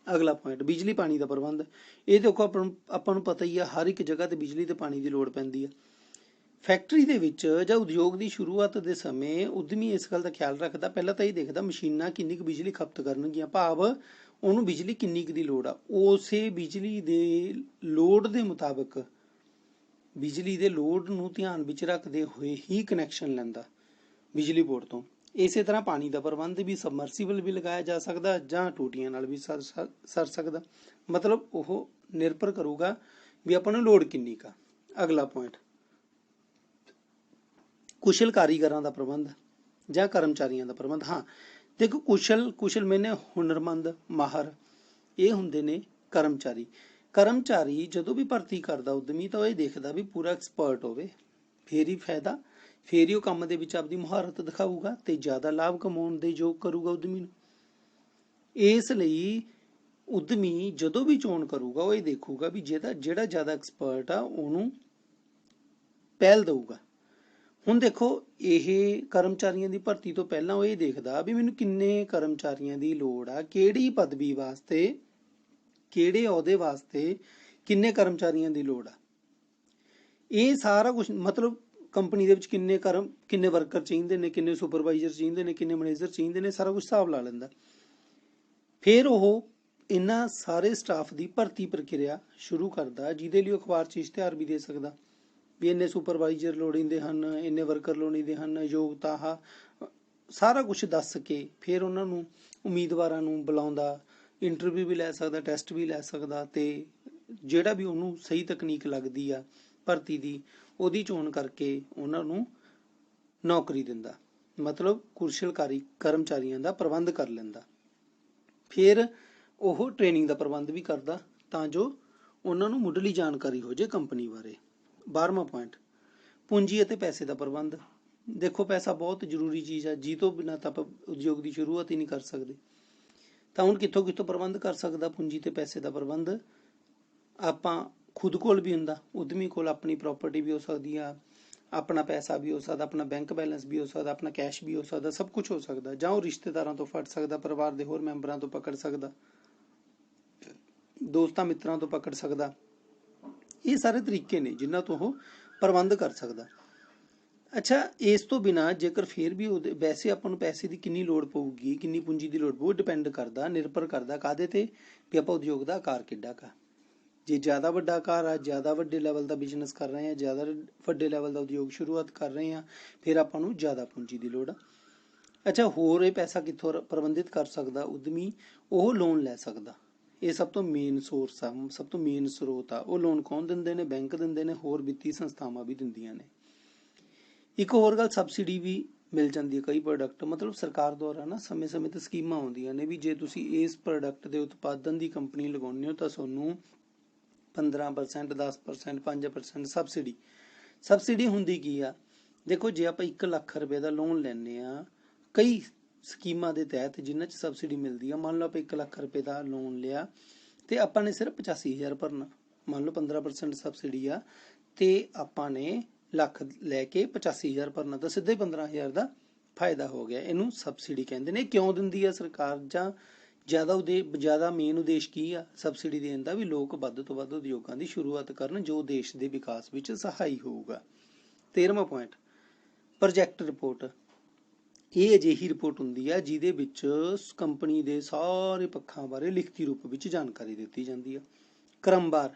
ਅਗਲਾ ਪੁਆਇੰਟ, ਬਿਜਲੀ ਪਾਣੀ ਦਾ ਪ੍ਰਬੰਧ। ਇਹ ਦੇਖੋ, ਆਪਾਂ ਨੂੰ ਪਤਾ ਹੀ ਆ, ਹਰ ਇੱਕ ਜਗ੍ਹਾ ਤੇ ਬਿਜਲੀ ਤੇ ਪਾਣੀ ਦੀ ਲੋੜ ਪੈਂਦੀ ਆ। ਫੈਕਟਰੀ ਦੇ ਵਿੱਚ ਜਾਂ ਉਦਯੋਗ ਦੀ ਸ਼ੁਰੂਆਤ ਦੇ ਸਮੇਂ ਉਦਮੀ ਇਸ ਗੱਲ ਦਾ ਖਿਆਲ ਰੱਖਦਾ, ਪਹਿਲਾਂ ਤਾਂ ਇਹ ਦੇਖਦਾ ਮਸ਼ੀਨਾਂ ਕਿੰਨੀ ਕੁ ਬਿਜਲੀ ਖਪਤ ਕਰਨਗੀਆਂ, ਭਾਵ ਉਹਨੂੰ ਬਿਜਲੀ ਕਿੰਨੀ ਕੁ ਦੀ ਲੋੜ ਆ। ਉਸੇ ਬਿਜਲੀ ਦੇ ਲੋਡ ਦੇ ਮੁਤਾਬਕ, ਬਿਜਲੀ ਦੇ ਲੋਡ ਨੂੰ ਧਿਆਨ ਵਿੱਚ ਰੱਖਦੇ ਹੋਏ ਹੀ ਕਨੈਕਸ਼ਨ ਲੈਂਦਾ ਬਿਜਲੀ ਬੋਰਡ ਤੋਂ। ਇਸੇ ਤਰ੍ਹਾਂ ਪਾਣੀ ਦਾ ਪ੍ਰਬੰਧ ਵੀ ਸਬਮਰਸੀਬਲ ਵੀ ਲਗਾਇਆ ਜਾ ਸਕਦਾ ਜਾਂ ਟੂਟੀਆਂ ਨਾਲ ਵੀ ਸਰ ਸਕਦਾ, ਮਤਲਬ ਉਹ ਨਿਰਭਰ ਕਰੂਗਾ ਵੀ ਆਪਾਂ ਨੂੰ ਲੋੜ ਕਿੰਨੀ ਕਾ। ਅਗਲਾ ਪੁਆਇੰਟ, ਕੁਸ਼ਲ ਕਾਰੀਗਰਾਂ ਦਾ ਪ੍ਰਬੰਧ ਜਾਂ ਕਰਮਚਾਰੀਆਂ ਦਾ ਪ੍ਰਬੰਧ। ਹਾਂ, ਦੇਖੋ, ਕੁਸ਼ਲ ਮੈਨੇ ਹੁਨਰਮੰਦ, ਮਾਹਰ, ਇਹ ਹੁੰਦੇ ਨੇ ਕਰਮਚਾਰੀ ਜਦੋਂ ਵੀ ਭਰਤੀ ਕਰਦਾ ਉਦਮੀ ਤਾਂ ਉਹ ਇਹ ਦੇਖਦਾ ਵੀ ਪੂਰਾ ਐਕਸਪਰਟ ਹੋਵੇ, ਫੇਰ ਹੀ ਫਾਇਦਾ, ਫੇਰ ਹੀ ਉਹ ਕੰਮ ਦੇ ਵਿੱਚ ਆਪਦੀ ਮੁਹਾਰਤ ਦਿਖਾਊਗਾ ਤੇ ਜ਼ਿਆਦਾ ਲਾਭ ਕਮਾਉਣ ਦੇ ਯੋਗ ਕਰੂਗਾ ਉਦਮੀ ਨੂੰ। ਇਸ ਲਈ ਉਦਮੀ ਜਦੋਂ ਵੀ ਚੋਣ ਕਰੂਗਾ ਉਹ ਇਹ ਦੇਖੂਗਾ ਵੀ ਜਿਹੜਾ ਜ਼ਿਆਦਾ ਐਕਸਪਰਟ ਆ ਉਹਨੂੰ ਪਹਿਲ ਦਊਗਾ। ਹੁਣ ਦੇਖੋ, ਇਹ ਕਰਮਚਾਰੀਆਂ ਦੀ ਭਰਤੀ ਤੋਂ ਪਹਿਲਾਂ ਉਹ ਇਹ ਦੇਖਦਾ ਵੀ ਮੈਨੂੰ ਕਿੰਨੇ ਕਰਮਚਾਰੀਆਂ ਦੀ ਲੋੜ ਆ, ਕਿਹੜੀ ਪਦਵੀ ਵਾਸਤੇ, ਕਿਹੜੇ ਅਹੁਦੇ ਵਾਸਤੇ ਕਿੰਨੇ ਕਰਮਚਾਰੀਆਂ ਦੀ ਲੋੜ ਆ। ਇਹ ਸਾਰਾ ਕੁਝ, ਮਤਲਬ ਕੰਪਨੀ ਦੇ ਵਿੱਚ ਕਿੰਨੇ ਵਰਕਰ ਚਾਹੀਦੇ ਨੇ, ਕਿੰਨੇ ਸੁਪਰਵਾਈਜ਼ਰ ਚਾਹੀਦੇ ਨੇ, ਕਿੰਨੇ ਮੈਨੇਜਰ ਚਾਹੀਦੇ ਨੇ, ਸਾਰਾ ਕੁਝ ਹਿਸਾਬ ਲਾ ਲੈਂਦਾ। ਫਿਰ ਉਹ ਇਹਨਾਂ ਸਾਰੇ ਸਟਾਫ ਦੀ ਭਰਤੀ ਪ੍ਰਕਿਰਿਆ ਸ਼ੁਰੂ ਕਰਦਾ, ਜਿਹਦੇ ਲਈ ਉਹ ਅਖਬਾਰ 'ਚ ਇਸ਼ਤਿਹਾਰ ਵੀ ਦੇ ਸਕਦਾ ਵੀ ਇੰਨੇ ਸੁਪਰਵਾਈਜ਼ਰ ਲੋੜੀਂਦੇ ਹਨ, ਇੰਨੇ ਵਰਕਰ ਲੋੜੀਂਦੇ ਹਨ, ਯੋਗਤਾ, ਸਾਰਾ ਕੁਝ ਦੱਸ ਕੇ ਫਿਰ ਉਹਨਾਂ ਨੂੰ, ਉਮੀਦਵਾਰਾਂ ਨੂੰ ਬੁਲਾਉਂਦਾ, ਇੰਟਰਵਿਊ ਵੀ ਲੈ ਸਕਦਾ, ਟੈਸਟ ਵੀ ਲੈ ਸਕਦਾ ਤੇ ਜਿਹੜਾ ਵੀ ਉਹਨੂੰ ਸਹੀ ਤਕਨੀਕ ਲੱਗਦੀ ਆ ਭਰਤੀ ਦੀ, ਉਹਦੀ ਚੋਣ ਕਰਕੇ ਉਹਨਾਂ ਨੂੰ ਨੌਕਰੀ ਦਿੰਦਾ, ਮਤਲਬ ਕੁਸ਼ਲ ਕਰਮਚਾਰੀਆਂ ਦਾ ਪ੍ਰਬੰਧ ਕਰ ਲੈਂਦਾ। ਫਿਰ ਉਹ ਟ੍ਰੇਨਿੰਗ ਦਾ ਪ੍ਰਬੰਧ ਵੀ ਕਰਦਾ ਤਾਂ ਜੋ ਉਹਨਾਂ ਨੂੰ ਮੁੱਢਲੀ ਜਾਣਕਾਰੀ ਹੋ ਜੇ ਕੰਪਨੀ ਬਾਰੇ। 12ਵਾਂ ਪੁਆਇੰਟ, ਪੂੰਜੀ ਅਤੇ ਪੈਸੇ ਦਾ ਪ੍ਰਬੰਧ। ਦੇਖੋ ਪੈਸਾ ਬਹੁਤ ਜ਼ਰੂਰੀ ਚੀਜ਼ ਹੈ, ਜੀ ਤੋਂ ਬਿਨਾਂ ਤਾਂ ਆਪਾਂ ਉਦਯੋਗ ਦੀ ਸ਼ੁਰੂਆਤ ਹੀ ਨਹੀਂ ਕਰ ਸਕਦੇ। ਤਾਂ ਹੁਣ ਕਿੱਥੋਂ ਕਿੱਥੋਂ ਪ੍ਰਬੰਧ ਕਰ ਸਕਦਾ ਪੂੰਜੀ ਤੇ ਪੈਸੇ ਦਾ ਪ੍ਰਬੰਧ? ਆਪਾਂ ਖੁਦ ਕੋਲ ਵੀ ਹੁੰਦਾ, ਉਦਮੀ ਕੋਲ ਆਪਣੀ ਪ੍ਰਾਪਰਟੀ ਵੀ ਹੋ ਸਕਦੀ ਆ, ਆਪਣਾ ਪੈਸਾ ਵੀ ਹੋ ਸਕਦਾ, ਆਪਣਾ ਬੈਂਕ ਬੈਲੈਂਸ ਵੀ ਹੋ ਸਕਦਾ, ਆਪਣਾ ਕੈਸ਼ ਵੀ ਹੋ ਸਕਦਾ, ਸਭ ਕੁਝ ਹੋ ਸਕਦਾ। ਜਾਂ ਉਹ ਰਿਸ਼ਤੇਦਾਰਾਂ ਤੋਂ ਫੜ ਸਕਦਾ, ਪਰਿਵਾਰ ਦੇ ਹੋਰ ਮੈਂਬਰਾਂ ਤੋਂ ਪਕੜ ਸਕਦਾ, ਦੋਸਤਾਂ ਮਿੱਤਰਾਂ ਤੋਂ ਪਕੜ ਸਕਦਾ। ਇਹ ਸਾਰੇ ਤਰੀਕੇ ਨੇ ਜਿਨ੍ਹਾਂ ਤੋਂ ਉਹ ਪ੍ਰਬੰਧ ਕਰ ਸਕਦਾ। ਅੱਛਾ, ਇਸ ਤੋਂ ਬਿਨਾਂ ਜੇਕਰ ਫਿਰ ਵੀ ਉਹਦੇ ਵੈਸੇ ਆਪਾਂ ਨੂੰ ਪੈਸੇ ਦੀ ਕਿੰਨੀ ਲੋੜ ਪਊਗੀ, ਕਿੰਨੀ ਪੂੰਜੀ ਦੀ ਲੋੜ ਪਊ, ਡਿਪੈਂਡ ਕਰਦਾ, ਨਿਰਭਰ ਕਰਦਾ ਕਾਹਦੇ ਤੇ? ਵੀ ਆਪਾਂ ਉਦਯੋਗ ਦਾ ਆਕਾਰ ਕਿੱਡਾ ਕਾ। ਜੇ ਜ਼ਿਆਦਾ ਵੱਡਾ ਆਕਾਰ ਆ, ਜ਼ਿਆਦਾ ਵੱਡੇ ਲੈਵਲ ਦਾ ਬਿਜ਼ਨਸ ਕਰ ਰਹੇ ਹਾਂ, ਜ਼ਿਆਦਾ ਵੱਡੇ ਲੈਵਲ ਦਾ ਉਦਯੋਗ ਸ਼ੁਰੂਆਤ ਕਰ ਰਹੇ ਹਾਂ, ਫਿਰ ਆਪਾਂ ਨੂੰ ਜ਼ਿਆਦਾ ਪੂੰਜੀ ਦੀ ਲੋੜ ਆ। ਅੱਛਾ, ਹੋਰ ਇਹ ਪੈਸਾ ਕਿੱਥੋਂ ਪ੍ਰਬੰਧਿਤ ਕਰ ਸਕਦਾ ਉਦਮੀ? ਉਹ ਲੋਨ ਲੈ ਸਕਦਾ। ਇਹ ਸਭ ਤੋਂ ਮੇਨ ਸੋਰਸ ਆ, ਸਭ ਤੋਂ ਮੇਨ ਸਰੋਤ ਆ। ਉਹ ਲੋਨ ਕੌਣ ਦਿੰਦੇ ਨੇ? ਬੈਂਕ ਦਿੰਦੇ ਨੇ, ਹੋਰ ਵਿੱਤੀ ਸੰਸਥਾਵਾਂ ਵੀ ਦਿੰਦੀਆਂ ਨੇ। ਇੱਕ ਹੋਰ ਗੱਲ, ਸਬਸਿਡੀ ਵੀ ਮਿਲ ਜਾਂਦੀ ਹੈ ਕਈ ਪ੍ਰੋਡਕਟ, ਮਤਲਬ ਸਰਕਾਰ ਦੁਆਰਾ ਨਾ ਸਮੇਂ-ਸਮੇਂ ਤੇ ਸਕੀਮਾਂ ਆਉਂਦੀਆਂ ਨੇ ਵੀ ਜੇ ਤੁਸੀਂ ਇਸ ਪ੍ਰੋਡਕਟ ਦੇ ਉਤਪਾਦਨ ਦੀ ਕੰਪਨੀ ਲਗਾਉਂਦੇ ਹੋ ਤਾਂ ਤੁਹਾਨੂੰ 15%, 10%, 5% ਸਬਸਿਡੀ ਹੁੰਦੀ ਕੀ ਆ? ਦੇਖੋ, ਜੇ ਆਪਾਂ 1 ਲੱਖ ਰੁਪਏ ਦਾ ਲੋਨ ਲੈਂਦੇ ਆ, ਕਈ ਸਕੀਮਾਂ ਦੇ ਤਹਿਤ ਜਿਨ੍ਹਾਂ 'ਚ ਸਬਸਿਡੀ ਮਿਲਦੀ ਆ। ਮੰਨ ਲਓ ਆਪਾਂ 1 ਲੱਖ ਰੁਪਏ ਦਾ ਲੋਨ ਲਿਆ ਤੇ ਆਪਾਂ ਨੇ ਸਿਰਫ 85,000 ਭਰਨਾ। ਮੰਨ ਲਓ 15% ਸਬਸਿਡੀ ਆ ਤੇ ਆਪਾਂ ਨੇ ਲੱਖ ਲੈ ਕੇ 85,000 ਭਰਨਾ, ਤਾਂ ਸਿੱਧੇ 15,000 ਦਾ ਫਾਇਦਾ ਹੋ ਗਿਆ। ਇਹਨੂੰ ਸਬਸਿਡੀ ਕਹਿੰਦੇ ਨੇ। ਕਿਉਂ ਦਿੰਦੀ ਆ ਸਰਕਾਰ? ਜਾਂ ਜ਼ਿਆਦਾ ਮੇਨ ਉਦੇਸ਼ ਕੀ ਆ ਸਬਸਿਡੀ ਦੇਣ ਦਾ? ਵੀ ਲੋਕ ਵੱਧ ਤੋਂ ਵੱਧ ਉਦਯੋਗਾਂ ਦੀ ਸ਼ੁਰੂਆਤ ਕਰਨ, ਜੋ ਦੇਸ਼ ਦੇ ਵਿਕਾਸ ਵਿੱਚ ਸਹਾਈ ਹੋਊਗਾ। 13ਵਾਂ ਪੁਆਇੰਟ, ਪ੍ਰੋਜੈਕਟ ਰਿਪੋਰਟ। ਇਹ ਅਜਿਹੀ ਰਿਪੋਰਟ ਹੁੰਦੀ ਹੈ ਜਿਹਦੇ ਵਿੱਚ ਕੰਪਨੀ ਦੇ ਸਾਰੇ ਪੱਖਾਂ ਬਾਰੇ ਲਿਖਤੀ ਰੂਪ ਵਿੱਚ ਜਾਣਕਾਰੀ ਦਿੱਤੀ ਜਾਂਦੀ ਹੈ। ਕ੍ਰਮਵਾਰ,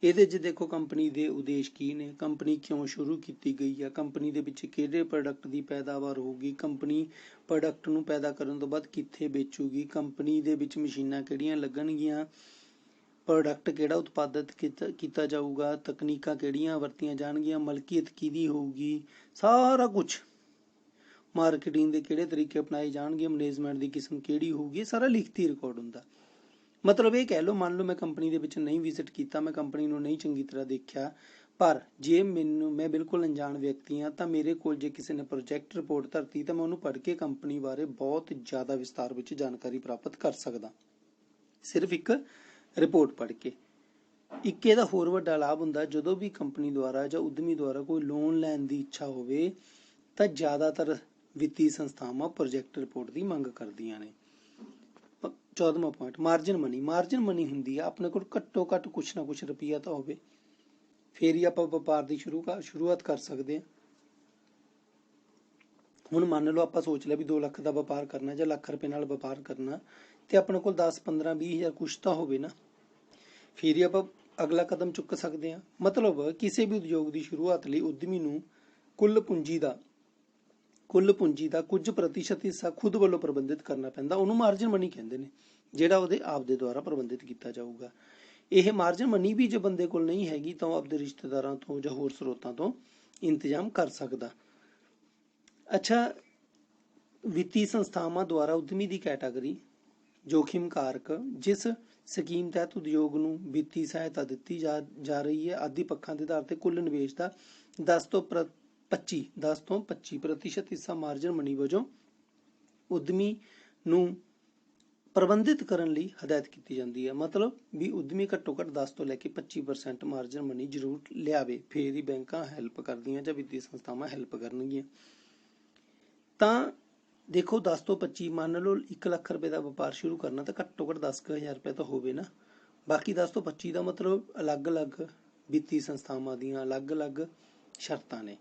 ਇਹਦੇ 'ਚ ਦੇਖੋ ਕੰਪਨੀ ਦੇ ਉਦੇਸ਼ ਕੀ ਨੇ, ਕੰਪਨੀ ਕਿਉਂ ਸ਼ੁਰੂ ਕੀਤੀ ਗਈ ਆ, ਕੰਪਨੀ ਦੇ ਵਿੱਚ ਕਿਹੜੇ ਪ੍ਰੋਡਕਟ ਦੀ ਪੈਦਾਵਾਰ ਹੋਊਗੀ, ਕੰਪਨੀ ਪ੍ਰੋਡਕਟ ਨੂੰ ਪੈਦਾ ਕਰਨ ਤੋਂ ਬਾਅਦ ਕਿੱਥੇ ਵੇਚੂਗੀ, ਕੰਪਨੀ ਦੇ ਵਿੱਚ ਮਸ਼ੀਨਾਂ ਕਿਹੜੀਆਂ ਲੱਗਣਗੀਆਂ, ਪ੍ਰੋਡਕਟ ਕਿਹੜਾ ਉਤਪਾਦਿਤ ਕੀਤਾ ਜਾਊਗਾ, ਤਕਨੀਕਾਂ ਕਿਹੜੀਆਂ ਵਰਤੀਆਂ ਜਾਣਗੀਆਂ, ਮਲਕੀਅਤ ਕਿਹਦੀ ਹੋਊਗੀ, ਸਾਰਾ ਕੁਛ। ਮਾਰਕੀਟਿੰਗ ਦੇ ਕਿਹੜੇ ਤਰੀਕੇ ਅਪਣਾਏ ਜਾਣਗੇ, ਮੈਨੇਜਮੈਂਟ ਦੀ ਕਿਸਮ ਕਿਹੜੀ ਹੋਊਗੀ, ਇਹ ਸਾਰਾ ਲਿਖਤੀ ਰਿਕਾਰਡ ਹੁੰਦਾ। ਮਤਲਬ ਇਹ ਕਹਿ ਲਓ, ਮੰਨ ਲਓ ਮੈਂ ਕੰਪਨੀ ਦੇ ਵਿੱਚ ਨਹੀਂ ਵਿਜ਼ਿਟ ਕੀਤਾ, ਮੈਂ ਕੰਪਨੀ ਨੂੰ ਨਹੀਂ ਚੰਗੀ ਤਰ੍ਹਾਂ ਦੇਖਿਆ, ਪਰ ਜੇ ਮੈਂ ਬਿਲਕੁਲ ਅਣਜਾਣ ਵਿਅਕਤੀ ਹਾਂ ਤਾਂ ਮੇਰੇ ਕੋਲ ਜੇ ਕਿਸੇ ਨੇ ਪ੍ਰੋਜੈਕਟ ਰਿਪੋਰਟ ਧਰਤੀ ਤਾਂ ਮੈਂ ਉਹਨੂੰ ਪੜ੍ਹ ਕੇ ਕੰਪਨੀ ਬਾਰੇ ਬਹੁਤ ਜ਼ਿਆਦਾ ਵਿਸਤਾਰ ਵਿੱਚ ਜਾਣਕਾਰੀ ਪ੍ਰਾਪਤ ਕਰ ਸਕਦਾ, ਸਿਰਫ ਇੱਕ ਰਿਪੋਰਟ ਪੜ੍ਹ ਕੇ। ਇੱਕ ਇਹਦਾ ਹੋਰ ਵੱਡਾ ਲਾਭ ਹੁੰਦਾ, ਜਦੋਂ ਵੀ ਕੰਪਨੀ ਦੁਆਰਾ ਜਾਂ ਉਦਮੀ ਦੁਆਰਾ ਕੋਈ ਲੋਨ ਲੈਣ ਦੀ ਇੱਛਾ ਹੋਵੇ ਤਾਂ ਜ਼ਿਆਦਾਤਰ ਵਿੱਤੀ ਸੰਸਥਾਵਾਂ ਪ੍ਰੋਜੈਕਟ ਰਿਪੋਰਟ ਦੀ ਮੰਗ ਕਰਦੀਆਂ ਨੇ। 14ਵਾਂ point, margin money. Margin money ਹੁੰਦੀ ਆ ਆਪਣੇ ਕੋਲ ਘੱਟੋ ਘੱਟ ਕੁਛ ਨਾ ਕੁਛ ਰੁਪਈਆ ਤਾਂ ਹੋਵੇ, ਫੇਰ ਹੀ ਆਪਾਂ ਵਪਾਰ ਦੀ ਸ਼ੁਰੂਆਤ ਕਰ ਸਕਦੇ ਹਾਂ। ਹੁਣ ਮੰਨ ਲਓ ਆਪਾਂ ਸੋਚ ਲਿਆ ਵੀ 2 ਲੱਖ ਦਾ ਵਪਾਰ ਕਰਨਾ ਜਾਂ ਲੱਖ ਰੁਪਏ ਨਾਲ ਵਪਾਰ ਕਰਨਾ, ਤੇ ਆਪਣੇ ਕੋਲ 10, 15, 20,000 ਕੁਛ ਤਾਂ ਹੋਵੇ ਨਾ, ਫੇਰ ਹੀ ਆਪਾਂ ਅਗਲਾ ਕਦਮ ਚੁੱਕ ਸਕਦੇ ਹਾਂ। ਮਤਲਬ ਕਿਸੇ ਵੀ ਉਦਯੋਗ ਦੀ ਸ਼ੁਰੂਆਤ ਲਈ ਉਦਮੀ ਨੂੰ ਕੁੱਲ ਪੂੰਜੀ ਦਾ ਕੁਝ ਪ੍ਰਤੀਸ਼ਤ ਹਿੱਸਾ ਖੁਦ ਵੱਲੋਂ ਪ੍ਰਬੰਧਿਤ ਕਰਨਾ ਪੈਂਦਾ। ਉਹਨੂੰ ਮਾਰਜਨ ਮਨੀ ਕਹਿੰਦੇ ਨੇ, ਜਿਹੜਾ ਉਹਦੇ ਆਪ ਦੇ ਦੁਆਰਾ ਪ੍ਰਬੰਧਿਤ ਕੀਤਾ ਜਾਊਗਾ। ਇਹ ਮਾਰਜਨ ਮਨੀ ਵੀ ਜੇ ਬੰਦੇ ਕੋਲ ਨਹੀਂ ਹੈਗੀ ਤਾਂ ਉਹ ਆਪਦੇ ਰਿਸ਼ਤੇਦਾਰਾਂ ਤੋਂ ਜਾਂ ਹੋਰ ਸਰੋਤਾਂ ਤੋਂ ਇੰਤਜ਼ਾਮ ਕਰ ਸਕਦਾ। ਅੱਛਾ, ਵਿੱਤੀ ਸੰਸਥਾਵਾਂ ਦੁਆਰਾ ਉਦਮੀ ਦੀ ਕੈਟਾਗਰੀ। ਜੋਖਿਮ ਕਾਰਕ, ਜਿਸ ਸਕੀਮ ਤਹਿਤ ਉਦਯੋਗ ਨੂੰ ਵਿੱਤੀ ਸਹਾਇਤਾ ਦਿੱਤੀ ਜਾ ਰਹੀ ਹੈ, ਆਦਿ ਪੱਖਾਂ ਦੇ ਆਧਾਰ ਤੇ ਕੁੱਲ ਨਿਵੇਸ਼ ਦਾ 10 ਤੋਂ 25% ਹਿੱਸਾ ਮਾਰਜਨ ਮਨੀ ਵਜੋਂ ਉਦਮੀ ਨੂੰ ਪ੍ਰਬੰਧਿਤ ਕਰਨ ਲਈ ਹਦਾਇਤ ਕੀਤੀ ਜਾਂਦੀ ਹੈ। ਮਤਲਬ ਵੀ ਉਦਮੀ ਘੱਟੋ ਘੱਟ 10 ਤੋਂ ਲੈ ਕੇ 25% ਮਾਰਜਨ ਮਨੀ ਜ਼ਰੂਰ ਲਿਆਵੇ, ਫੇਰ ਹੀ ਬੈਂਕਾਂ ਹੈਲਪ ਕਰਦੀਆਂ ਜਾਂ ਵਿੱਤੀ ਸੰਸਥਾਵਾਂ ਹੈਲਪ ਕਰਨਗੀਆਂ। ਤਾਂ ਦੇਖੋ 10 ਤੋਂ 25, ਮੰਨ ਲਓ 1 ਲੱਖ ਰੁਪਏ ਦਾ ਵਪਾਰ ਸ਼ੁਰੂ ਕਰਨਾ ਤਾਂ ਘੱਟੋ ਘੱਟ 10,000 ਰੁਪਏ ਤਾਂ ਹੋਵੇ ਨਾ। ਬਾਕੀ 10 ਤੋਂ 25 ਦਾ ਮਤਲਬ ਅਲੱਗ-ਅਲੱਗ ਵਿੱਤੀ ਸੰਸਥਾਵਾਂ ਦੀਆਂ ਅਲੱਗ-ਅਲੱਗ ਸ਼ਰਤਾਂ ਨੇ।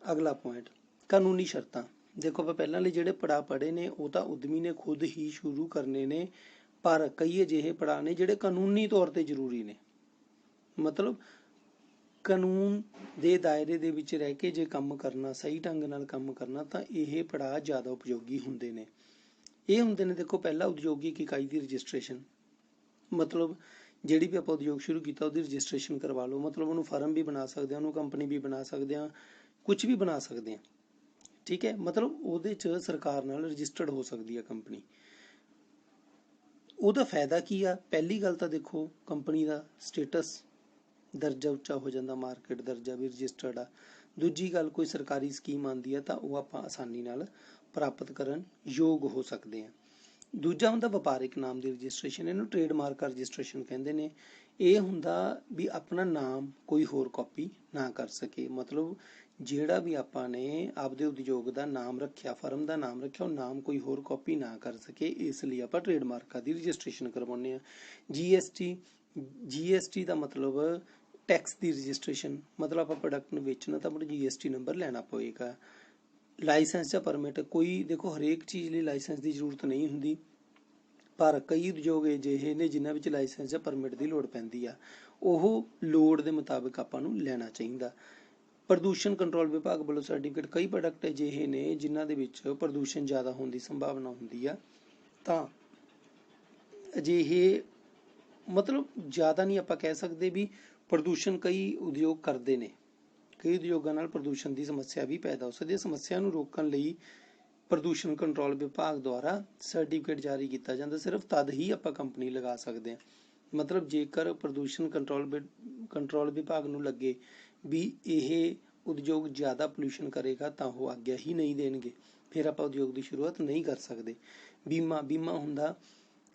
ਅਗਲਾ ਪੁਆਇੰਟ, ਕਾਨੂੰਨੀ ਸ਼ਰਤਾਂ। ਦੇਖੋ ਆਪਾਂ ਪਹਿਲਾਂ ਲਈ ਜਿਹੜੇ ਪੜਾਅ ਪੜ੍ਹੇ ਨੇ ਉਹ ਤਾਂ ਉਦਮੀ ਨੇ ਖੁਦ ਹੀ ਸ਼ੁਰੂ ਕਰਨੇ ਨੇ, ਪਰ ਕਈ ਅਜਿਹੇ ਪੜਾਅ ਨੇ ਜਿਹੜੇ ਕਾਨੂੰਨੀ ਤੌਰ ਤੇ ਜ਼ਰੂਰੀ ਨੇ। ਮਤਲਬ ਕਾਨੂੰਨ ਦੇ ਦਾਇਰੇ ਦੇ ਵਿੱਚ ਰਹਿ ਕੇ ਜੇ ਕੰਮ ਕਰਨਾ, ਸਹੀ ਢੰਗ ਨਾਲ ਕੰਮ ਕਰਨਾ, ਤਾਂ ਇਹ ਪੜਾਅ ਜ਼ਿਆਦਾ ਉਪਯੋਗੀ ਹੁੰਦੇ ਨੇ। ਇਹ ਹੁੰਦੇ ਨੇ, ਦੇਖੋ ਪਹਿਲਾ ਉਦਯੋਗਿਕ ਇਕਾਈ ਦੀ ਰਜਿਸਟ੍ਰੇਸ਼ਨ। ਮਤਲਬ ਜਿਹੜੀ ਵੀ ਆਪਾਂ ਉਦਯੋਗ ਸ਼ੁਰੂ ਕੀਤਾ ਉਹਦੀ ਰਜਿਸਟ੍ਰੇਸ਼ਨ ਕਰਵਾ ਲਓ। ਮਤਲਬ ਉਹਨੂੰ ਫਰਮ ਵੀ ਬਣਾ ਸਕਦੇ ਹਾਂ, ਉਹਨੂੰ ਕੰਪਨੀ ਵੀ ਬਣਾ ਸਕਦੇ ਹਾਂ, ਕੁਝ ਵੀ ਬਣਾ ਸਕਦੇ ਹਾਂ, ਠੀਕ ਹੈ। ਮਤਲਬ ਉਹਦੇ 'ਚ ਸਰਕਾਰ ਨਾਲ ਰਜਿਸਟਰਡ ਹੋ ਸਕਦੀ ਹੈ ਕੰਪਨੀ। ਉਹਦਾ ਫਾਇਦਾ ਕੀ ਆ? ਪਹਿਲੀ ਗੱਲ ਤਾਂ ਦੇਖੋ, ਕੰਪਨੀ ਦਾ ਸਟੇਟਸ, ਦਰਜਾ ਉੱਚਾ ਹੋ ਜਾਂਦਾ, ਮਾਰਕੀਟ ਦਰਜਾ ਵੀ ਰਜਿਸਟਰਡ ਆ। ਦੂਜੀ ਗੱਲ, ਕੋਈ ਸਰਕਾਰੀ ਸਕੀਮ ਆਉਂਦੀ ਆ ਤਾਂ ਉਹ ਆਪਾਂ ਆਸਾਨੀ ਨਾਲ ਪ੍ਰਾਪਤ ਕਰਨ ਯੋਗ ਹੋ ਸਕਦੇ ਹਾਂ। ਦੂਜਾ ਹੁੰਦਾ ਵਪਾਰਿਕ ਨਾਮ ਦੀ ਰਜਿਸਟ੍ਰੇਸ਼ਨ, ਇਹਨੂੰ ਟ੍ਰੇਡਮਾਰਕ ਰਜਿਸਟ੍ਰੇਸ਼ਨ ਕਹਿੰਦੇ ਨੇ। ਇਹ ਹੁੰਦਾ ਵੀ ਆਪਣਾ ਨਾਮ ਕੋਈ ਹੋਰ ਕਾਪੀ ਨਾ ਕਰ ਸਕੇ, ਮਤਲਬ ਜਿਹੜਾ ਵੀ ਆਪਾਂ ਨੇ ਆਪਦੇ ਉਦਯੋਗ ਦਾ ਨਾਮ ਰੱਖਿਆ, ਫਰਮ ਦਾ ਨਾਮ ਰੱਖਿਆ, ਉਹ ਨਾਮ ਕੋਈ ਹੋਰ ਕਾਪੀ ਨਾ ਕਰ ਸਕੇ, ਇਸ ਲਈ ਆਪਾਂ ਟ੍ਰੇਡਮਾਰਕਾਂ ਦੀ ਰਜਿਸਟ੍ਰੇਸ਼ਨ ਕਰਵਾਉਂਦੇ ਹਾਂ। ਜੀਐਸਟੀ ਦਾ ਮਤਲਬ ਟੈਕਸ ਦੀ ਰਜਿਸਟ੍ਰੇਸ਼ਨ, ਮਤਲਬ ਆਪਾਂ ਪ੍ਰੋਡਕਟ ਨੂੰ ਵੇਚਣਾ ਤਾਂ ਆਪਣਾ GST ਨੰਬਰ ਲੈਣਾ ਪਵੇਗਾ। ਲਾਇਸੈਂਸ ਜਾਂ ਪਰਮਿਟ, ਕੋਈ ਦੇਖੋ ਹਰੇਕ ਚੀਜ਼ ਲਈ ਲਾਇਸੈਂਸ ਦੀ ਜ਼ਰੂਰਤ ਨਹੀਂ ਹੁੰਦੀ, ਪਰ ਕਈ ਉਦਯੋਗ ਅਜਿਹੇ ਨੇ ਜਿਨ੍ਹਾਂ ਵਿੱਚ ਲਾਇਸੈਂਸ ਜਾਂ ਪਰਮਿਟ ਦੀ ਲੋੜ ਪੈਂਦੀ ਆ, ਉਹ ਲੋੜ ਦੇ ਮੁਤਾਬਿਕ ਆਪਾਂ ਨੂੰ ਲੈਣਾ ਚਾਹੀਦਾ। ਪ੍ਰਦੂਸ਼ਣ ਕੰਟਰੋਲ ਵਿਭਾਗ ਵੱਲੋਂ ਸਰਟੀਫਿਕੇਟ, ਕਈ ਪ੍ਰੋਡਕਟ ਅਜਿਹੇ ਨੇ ਜਿਨ੍ਹਾਂ ਦੇ ਵਿੱਚ ਪ੍ਰਦੂਸ਼ਣ ਜ਼ਿਆਦਾ ਹੋਣ ਦੀ ਸੰਭਾਵਨਾ ਹੁੰਦੀ ਆ, ਤਾਂ ਅਜਿਹੇ ਮਤਲਬ ਜ਼ਿਆਦਾ ਨਹੀਂ ਆਪਾਂ ਕਹਿ ਸਕਦੇ ਵੀ ਪ੍ਰਦੂਸ਼ਣ ਕਈ ਉਦਯੋਗ ਕਰਦੇ ਨੇ, ਕਈ ਉਦਯੋਗਾਂ ਨਾਲ ਪ੍ਰਦੂਸ਼ਣ ਦੀ ਸਮੱਸਿਆ ਵੀ ਪੈਦਾ ਹੋ ਸਕਦੀ ਹੈ। ਸਮੱਸਿਆ ਨੂੰ ਰੋਕਣ ਲਈ ਪ੍ਰਦੂਸ਼ਣ ਕੰਟਰੋਲ ਵਿਭਾਗ ਦੁਆਰਾ ਸਰਟੀਫਿਕੇਟ ਜਾਰੀ ਕੀਤਾ ਜਾਂਦਾ, ਸਿਰਫ ਤਦ ਹੀ ਆਪਾਂ ਕੰਪਨੀ ਲਗਾ ਸਕਦੇ ਹਾਂ। ਮਤਲਬ ਜੇਕਰ ਪ੍ਰਦੂਸ਼ਣ ਕੰਟਰੋਲ ਵਿਭਾਗ ਨੂੰ ਲੱਗੇ ਵੀ ਇਹ ਉਦਯੋਗ ਜ਼ਿਆਦਾ ਪੋਲਿਊਸ਼ਨ ਕਰੇਗਾ ਤਾਂ ਉਹ ਆਗਿਆ ਹੀ ਨਹੀਂ ਦੇਣਗੇ, ਫਿਰ ਆਪਾਂ ਉਦਯੋਗ ਦੀ ਸ਼ੁਰੂਆਤ ਨਹੀਂ ਕਰ ਸਕਦੇ। ਬੀਮਾ ਹੁੰਦਾ,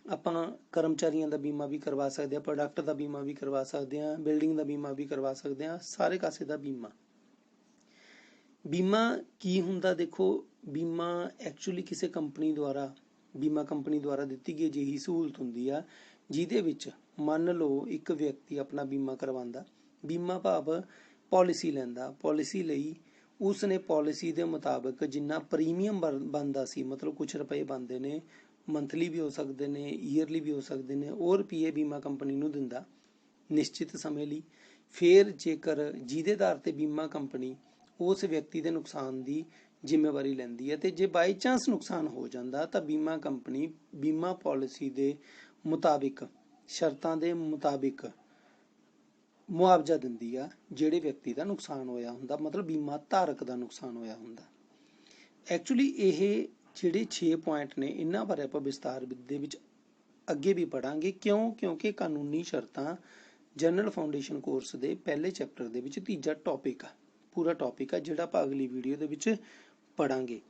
ਆਪਾਂ ਕਰਮਚਾਰੀਆਂ ਦਾ ਬੀਮਾ ਵੀ ਕਰਵਾ ਸਕਦੇ ਹਾਂ, ਪ੍ਰੋਡਕਟ ਦਾ ਬੀਮਾ ਵੀ ਕਰਵਾ ਸਕਦੇ ਹਾਂ, ਬਿਲਡਿੰਗ ਦਾ ਬੀਮਾ ਵੀ ਕਰਵਾ ਸਕਦੇ ਹਾਂ, ਸਾਰੇ ਕਾਸੇ ਦਾ ਬੀਮਾ ਕੀ ਹੁੰਦਾ? ਦੇਖੋ, ਬੀਮਾ ਐਕਚੁਅਲੀ ਕਿਸੇ ਬੀਮਾ ਕੰਪਨੀ ਦੁਆਰਾ ਦਿੱਤੀ ਗਈ ਅਜਿਹੀ ਸਹੂਲਤ ਹੁੰਦੀ ਆ ਜਿਹਦੇ ਵਿੱਚ ਮੰਨ ਲਓ ਇੱਕ ਵਿਅਕਤੀ ਆਪਣਾ ਬੀਮਾ ਕਰਵਾਉਂਦਾ, ਬੀਮਾ ਭਾਵ ਪਾਲਿਸੀ ਲੈਂਦਾ, ਪਾਲਿਸੀ ਲਈ ਉਸਨੇ ਪਾਲਿਸੀ ਦੇ ਮੁਤਾਬਕ ਜਿੰਨਾ ਪ੍ਰੀਮੀਅਮ ਬਣਦਾ ਸੀ, ਮਤਲਬ ਕੁਛ ਰੁਪਏ ਬਣਦੇ ਨੇ, ਮੰਥਲੀ ਵੀ ਹੋ ਸਕਦੇ ਨੇ, ਈਅਰਲੀ ਵੀ ਹੋ ਸਕਦੇ ਨੇ, ਉਹ ਰੁਪਏ ਬੀਮਾ ਕੰਪਨੀ ਨੂੰ ਦਿੰਦਾ ਨਿਸ਼ਚਿਤ ਸਮੇਂ ਲਈ। ਫਿਰ ਜੇਕਰ ਜਿਹਦੇ ਆਧਾਰ ਤੇ ਬੀਮਾ ਕੰਪਨੀ ਉਸ ਵਿਅਕਤੀ ਦੇ ਨੁਕਸਾਨ ਦੀ ਜ਼ਿੰਮੇਵਾਰੀ ਲੈਂਦੀ ਹੈ, ਤੇ ਜੇ ਬਾਈ ਚਾਂਸ ਨੁਕਸਾਨ ਹੋ ਜਾਂਦਾ ਤਾਂ ਬੀਮਾ ਕੰਪਨੀ ਬੀਮਾ ਪਾਲਿਸੀ ਦੇ ਮੁਤਾਬਿਕ, ਸ਼ਰਤਾਂ ਦੇ ਮੁਤਾਬਿਕ ਮੁਆਵਜ਼ਾ ਦਿੰਦੀ ਆ ਜਿਹੜੇ ਵਿਅਕਤੀ ਦਾ ਨੁਕਸਾਨ ਹੋਇਆ ਹੁੰਦਾ, ਮਤਲਬ ਬੀਮਾ ਧਾਰਕ ਦਾ ਨੁਕਸਾਨ ਹੋਇਆ ਹੁੰਦਾ। ਐਕਚੁਅਲੀ ਇਹ ਜਿਹੜੇ 6 ਪੁਆਇੰਟ ਨੇ, ਇਹਨਾਂ ਬਾਰੇ ਆਪਾਂ ਵਿਸਤਾਰ ਦੇ ਵਿੱਚ ਅੱਗੇ ਵੀ ਪੜਾਂਗੇ। ਕਿਉਂਕਿ ਕਾਨੂੰਨੀ ਸ਼ਰਤਾਂ ਜਨਰਲ ਫਾਊਂਡੇਸ਼ਨ ਕੋਰਸ ਦੇ ਪਹਿਲੇ ਚੈਪਟਰ ਦੇ ਵਿੱਚ ਤੀਜਾ ਟੌਪਿਕ ਆ, ਪੂਰਾ ਟੌਪਿਕ ਆ, ਜਿਹੜਾ ਆਪਾਂ ਅਗਲੀ ਵੀਡੀਓ ਦੇ ਵਿੱਚ ਪੜਾਂਗੇ।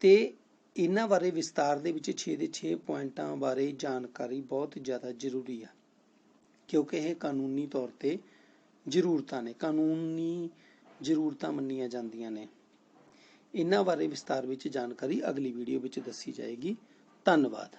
ਤੇ ਇਹਨਾਂ ਬਾਰੇ ਵਿਸਤਾਰ ਦੇ ਵਿੱਚ 6 ਦੇ 6 ਪੁਆਇੰਟਾਂ ਬਾਰੇ ਜਾਣਕਾਰੀ ਬਹੁਤ ਜ਼ਿਆਦਾ ਜ਼ਰੂਰੀ ਆ, ਕਿਉਂਕਿ ਇਹ ਕਾਨੂੰਨੀ ਤੌਰ ਤੇ ਜ਼ਰੂਰਤਾਂ ਨੇ, ਕਾਨੂੰਨੀ ਜ਼ਰੂਰਤਾਂ ਮੰਨੀਆਂ ਜਾਂਦੀਆਂ ਨੇ। ਇਹਨਾਂ ਬਾਰੇ ਵਿਸਤਾਰ ਵਿੱਚ ਜਾਣਕਾਰੀ ਅਗਲੀ ਵੀਡੀਓ ਵਿੱਚ ਦੱਸੀ ਜਾਏਗੀ। ਧੰਨਵਾਦ।